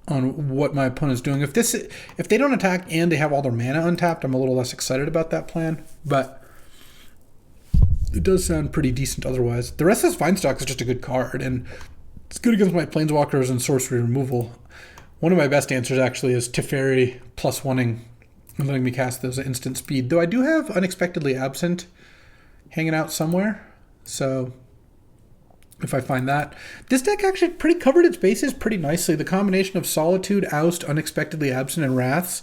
on what my opponent's doing. If they don't attack and they have all their mana untapped, I'm a little less excited about that plan. But it does sound pretty decent otherwise. The rest of this Vinestock is just a good card, and it's good against my Planeswalkers and sorcery removal. One of my best answers actually is Teferi plus 1ing and letting me cast those at instant speed. Though I do have Unexpectedly Absent hanging out somewhere. So if I find that. This deck actually pretty covered its bases pretty nicely. The combination of Solitude, Oust, Unexpectedly Absent, and Wraths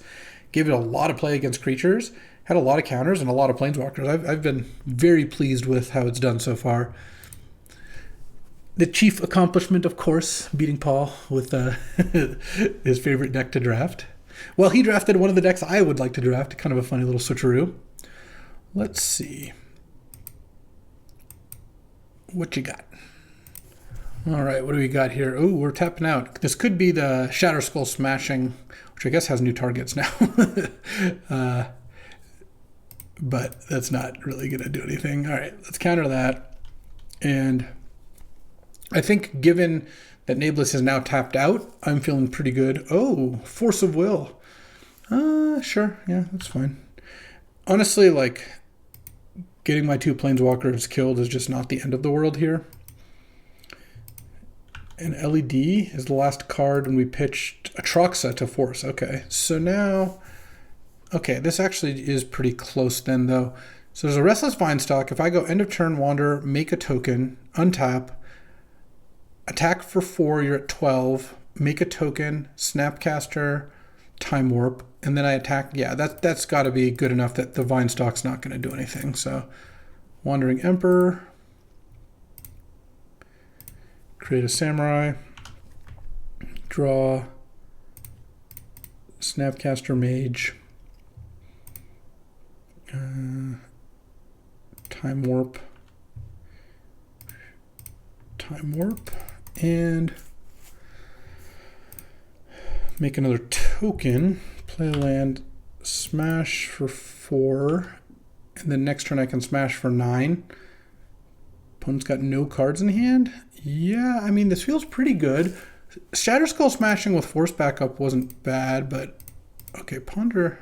gave it a lot of play against creatures. Had a lot of counters and a lot of Planeswalkers. I've been very pleased with how it's done so far. The chief accomplishment, of course, beating Paul with his favorite deck to draft. Well, he drafted one of the decks I would like to draft. Kind of a funny little switcheroo. Let's see. What you got? All right, what do we got here? Oh, we're tapping out. This could be the Shatter Skull Smashing, which I guess has new targets now. But that's not really going to do anything. All right, let's counter that. And I think given that Nameless is now tapped out, I'm feeling pretty good. Oh, Force of Will. Sure, yeah, that's fine. Honestly, like, getting my 2 Planeswalkers killed is just not the end of the world here. And LED is the last card when we pitched Atroxa to Force. Okay, so now... Okay, this actually is pretty close then, though. So there's a Restless Vinestock. If I go end of turn, wander, make a token, untap, attack for 4, you're at 12, make a token, Snapcaster, Time Warp, and then I attack. Yeah, that's got to be good enough that the Vinestock's not going to do anything. So Wandering Emperor, create a Samurai, draw, Snapcaster Mage, Time Warp, and make another token, play a land, smash for 4, and then next turn I can smash for 9. Opponent's got no cards in hand. Yeah, I mean, this feels pretty good. Shatter Skull Smashing with Force backup wasn't bad, but okay, Ponder.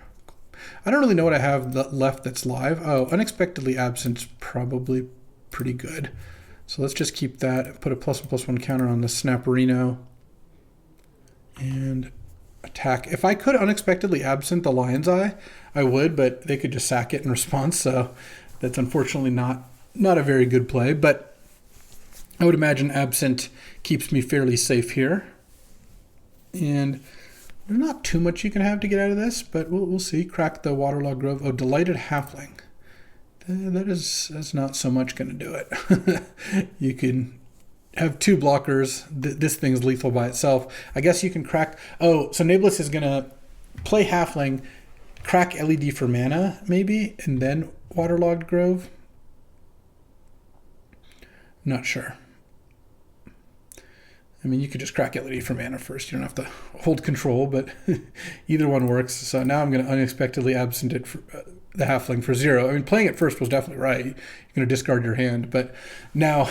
I don't really know what I have left that's live. Oh, Unexpectedly Absent is probably pretty good. So let's just keep that. Put a +1/+1 counter on the Snapperino. And attack. If I could Unexpectedly Absent the Lion's Eye, I would, but they could just sack it in response. So that's unfortunately not a very good play. But I would imagine Absent keeps me fairly safe here. And there's not too much you can have to get out of this, but we'll see. Crack the Waterlogged Grove. Oh, Delighted Halfling. That's not so much going to do it. You can have 2 blockers. This thing's lethal by itself. I guess you can crack... Oh, so Nameless is going to play Halfling, crack LED for mana, maybe, and then Waterlogged Grove. Not sure. I mean, you could just crack LED for mana first. You don't have to hold control, but either one works. So now I'm going to unexpectedly absent it for, the halfling for 0. I mean, playing it first was definitely right. You're going to discard your hand, but now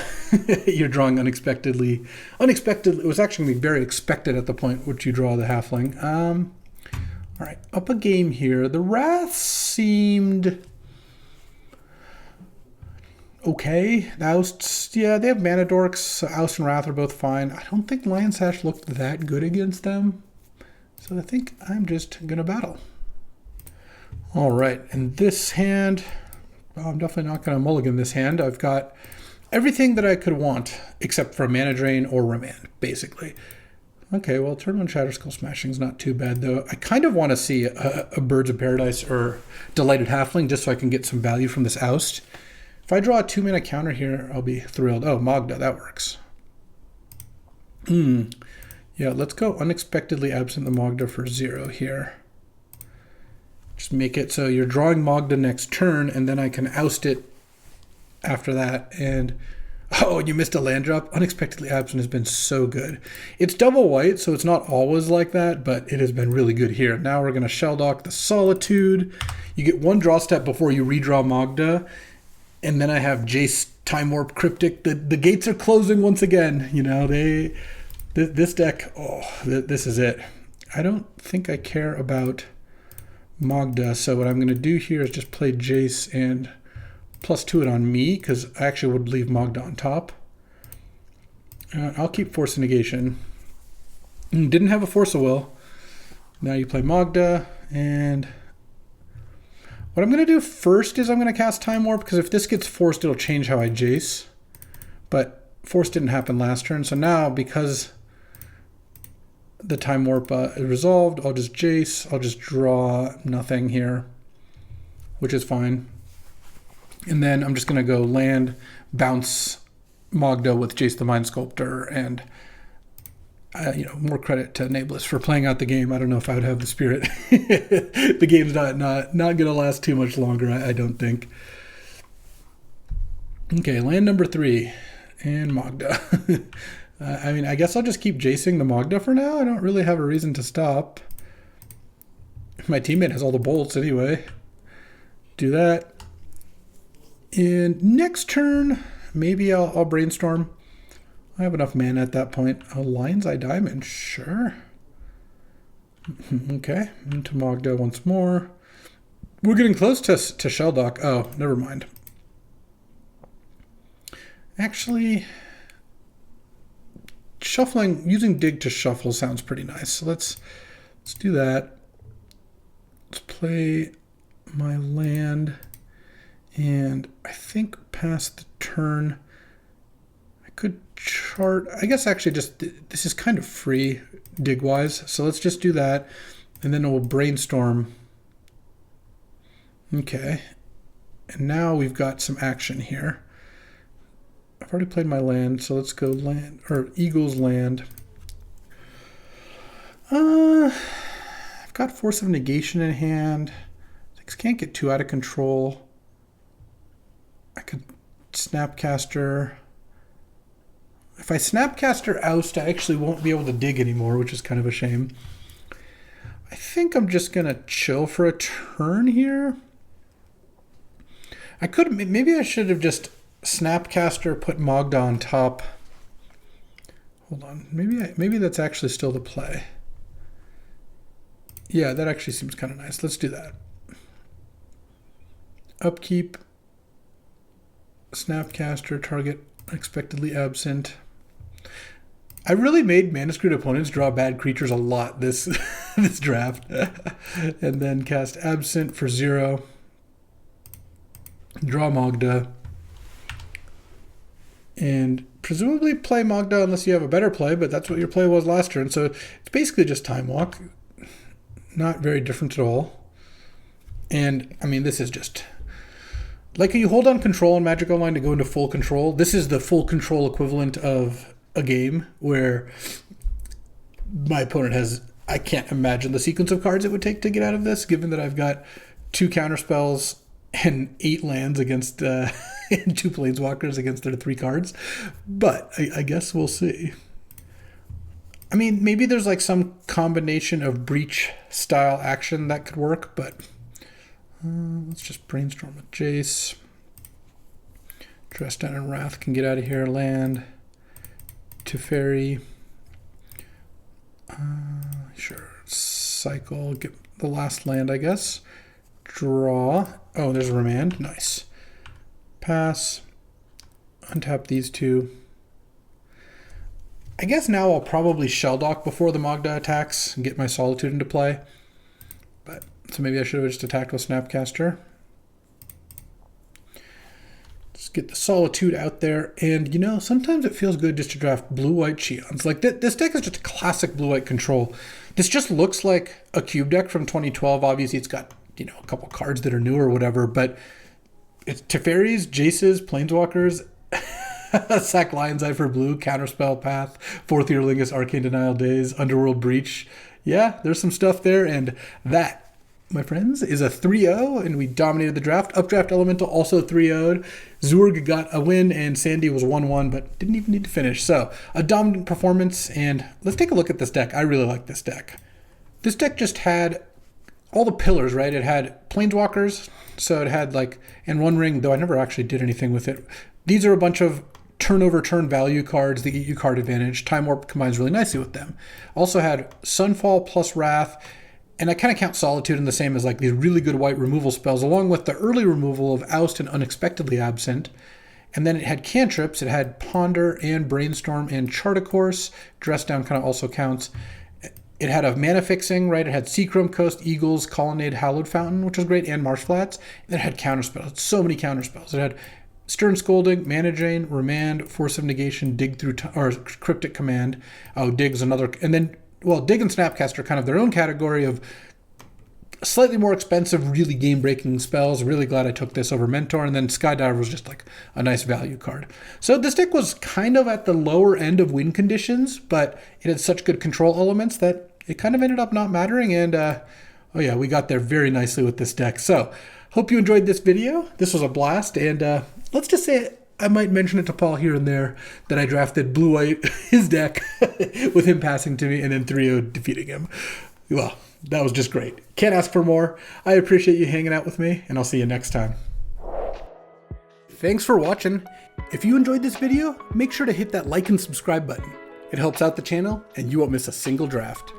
you're drawing unexpectedly. Unexpected. It was actually very expected at the point which you draw the halfling. All right, up a game here. The Wrath seemed okay. The Ousts, yeah, they have mana dorks. So Oust and Wrath are both fine. I don't think Lion Sash looked that good against them. So I think I'm just going to battle. All right, in this hand, I'm definitely not going to mulligan this hand. I've got everything that I could want except for a mana drain or remand, basically. Okay, well, turn 1 Shatterskull Smashing is not too bad, though. I kind of want to see a Birds of Paradise or Delighted Halfling just so I can get some value from this Oust. If I draw a 2-mana counter here, I'll be thrilled. Oh, Magda, that works. Yeah, let's go unexpectedly absent the Magda for 0 here. Just make it so you're drawing Magda next turn, and then I can oust it after that. And oh, you missed a land drop. Unexpectedly absent has been so good. It's double white, so it's not always like that, but it has been really good here. Now we're going to Shelldock the Solitude. You get 1 draw step before you redraw Magda, and then I have Jace Time Warp Cryptic. The gates are closing once again. You know, this deck, this is it. I don't think I care about Magda, so what I'm going to do here is just play Jace and +2 it on me, because I actually would leave Magda on top. I'll keep Force of Negation. Didn't have a Force of Will. Now you play Magda, and what I'm going to do first is I'm going to cast Time Warp, because if this gets forced, it'll change how I Jace. But Force didn't happen last turn, so now because the Time Warp is resolved, I'll just Jace. I'll just draw nothing here, which is fine. And then I'm just going to go land, bounce Magda with Jace the Mind Sculptor, and more credit to Nablus for playing out the game. I don't know if I would have the spirit. The game's not going to last too much longer, I don't think. Okay, land number 3, and Magda. I mean, I guess I'll just keep Jacing the Magda for now. I don't really have a reason to stop. My teammate has all the bolts anyway. Do that. And next turn, maybe I'll brainstorm. I have enough mana at that point. Oh, Lion's Eye Diamond, sure. Okay, into Magda once more. We're getting close to Shelldock. Oh, never mind. Actually, using Dig to shuffle sounds pretty nice. So let's do that. Let's play my land, and I think past the turn I could chart. I guess actually just this is kind of free dig wise, so let's just do that, and then we'll brainstorm. Okay, and now we've got some action here. I've already played my land, so let's go land, or Eagle's land. I've got Force of Negation in hand. Things can't get too out of control. I could Snapcaster. If I Snapcaster Oust, I actually won't be able to dig anymore, which is kind of a shame. I think I'm just going to chill for a turn here. Maybe I should have just Snapcaster, put Magda on top. Hold on, maybe that's actually still the play. Yeah, that actually seems kind of nice. Let's do that. Upkeep, Snapcaster, target unexpectedly absent. I really made Mana-screwed opponents draw bad creatures a lot this this draft. And then cast Absent for 0. Draw Magda. And presumably play Magda unless you have a better play, but that's what your play was last turn. So it's basically just Time Walk. Not very different at all. And, I mean, this is just... Like you hold on control in Magic Online to go into full control. This is the full control equivalent of a game where my opponent has... I can't imagine the sequence of cards it would take to get out of this, given that I've got 2 counter spells, and 8 lands against and 2 planeswalkers against their 3 cards. But I guess we'll see. I mean, maybe there's like some combination of breach style action that could work, but let's just brainstorm with Jace. Dress Down and Wrath can get out of here. Land. Teferi. Sure. Cycle. Get the last land, I guess. Draw. Oh, there's a remand. Nice. Pass. Untap these 2. I guess now I'll probably Shelldock before the Magda attacks and get my Solitude into play. But so maybe I should have just attacked with Snapcaster. Let's get the Solitude out there. And, you know, sometimes it feels good just to draft blue-white Cheons. Like, this deck is just a classic blue-white control. This just looks like a cube deck from 2012. Obviously, it's got, you know, a couple cards that are new or whatever. But it's Teferi's, Jace's, Planeswalkers, Sack Lion's Eye for blue, Counterspell Path, 4th Earlingus, Arcane Denial Days, Underworld Breach. Yeah, there's some stuff there, and that, my friends, is a 3-0, and we dominated the draft. Updraft Elemental also 3-0'd. Zurg got a win, and Sandy was 1-1, but didn't even need to finish. So, a dominant performance, and let's take a look at this deck. I really like this deck. This deck just had all the pillars, right? It had Planeswalkers, so it had like, and One Ring, though I never actually did anything with it. These are a bunch of turn value cards that get you card advantage. Time Warp combines really nicely with them. Also had Sunfall plus Wrath, and I kind of count Solitude in the same as like these really good white removal spells, along with the early removal of Oust and Unexpectedly Absent. And then it had cantrips. It had Ponder and Brainstorm and Chart a Course. Dress Down kind of also counts. It had a mana fixing, right? It had Seachrome, Coast, Eagles, Colonnade, Hallowed Fountain, which was great, and Marsh Flats. And it had counterspells. So many counterspells. It had Stern Scolding, Mana Drain, Remand, Force of Negation, Dig through or Cryptic Command. Oh, Dig's another, and then, well, Dig and Snapcast are kind of their own category of slightly more expensive, really game-breaking spells. Really glad I took this over Mentor, and then Skydiver was just like a nice value card. So this deck was kind of at the lower end of win conditions, but it had such good control elements that it kind of ended up not mattering, and oh yeah, we got there very nicely with this deck. So hope you enjoyed this video. This was a blast, and let's just say I might mention it to Paul here and there that I drafted blue-white, his deck, with him passing to me and then 3-0 defeating him. Well, that was just great. Can't ask for more. I appreciate you hanging out with me, and I'll see you next time. Thanks for watching. If you enjoyed this video, make sure to hit that like and subscribe button. It helps out the channel, and you won't miss a single draft.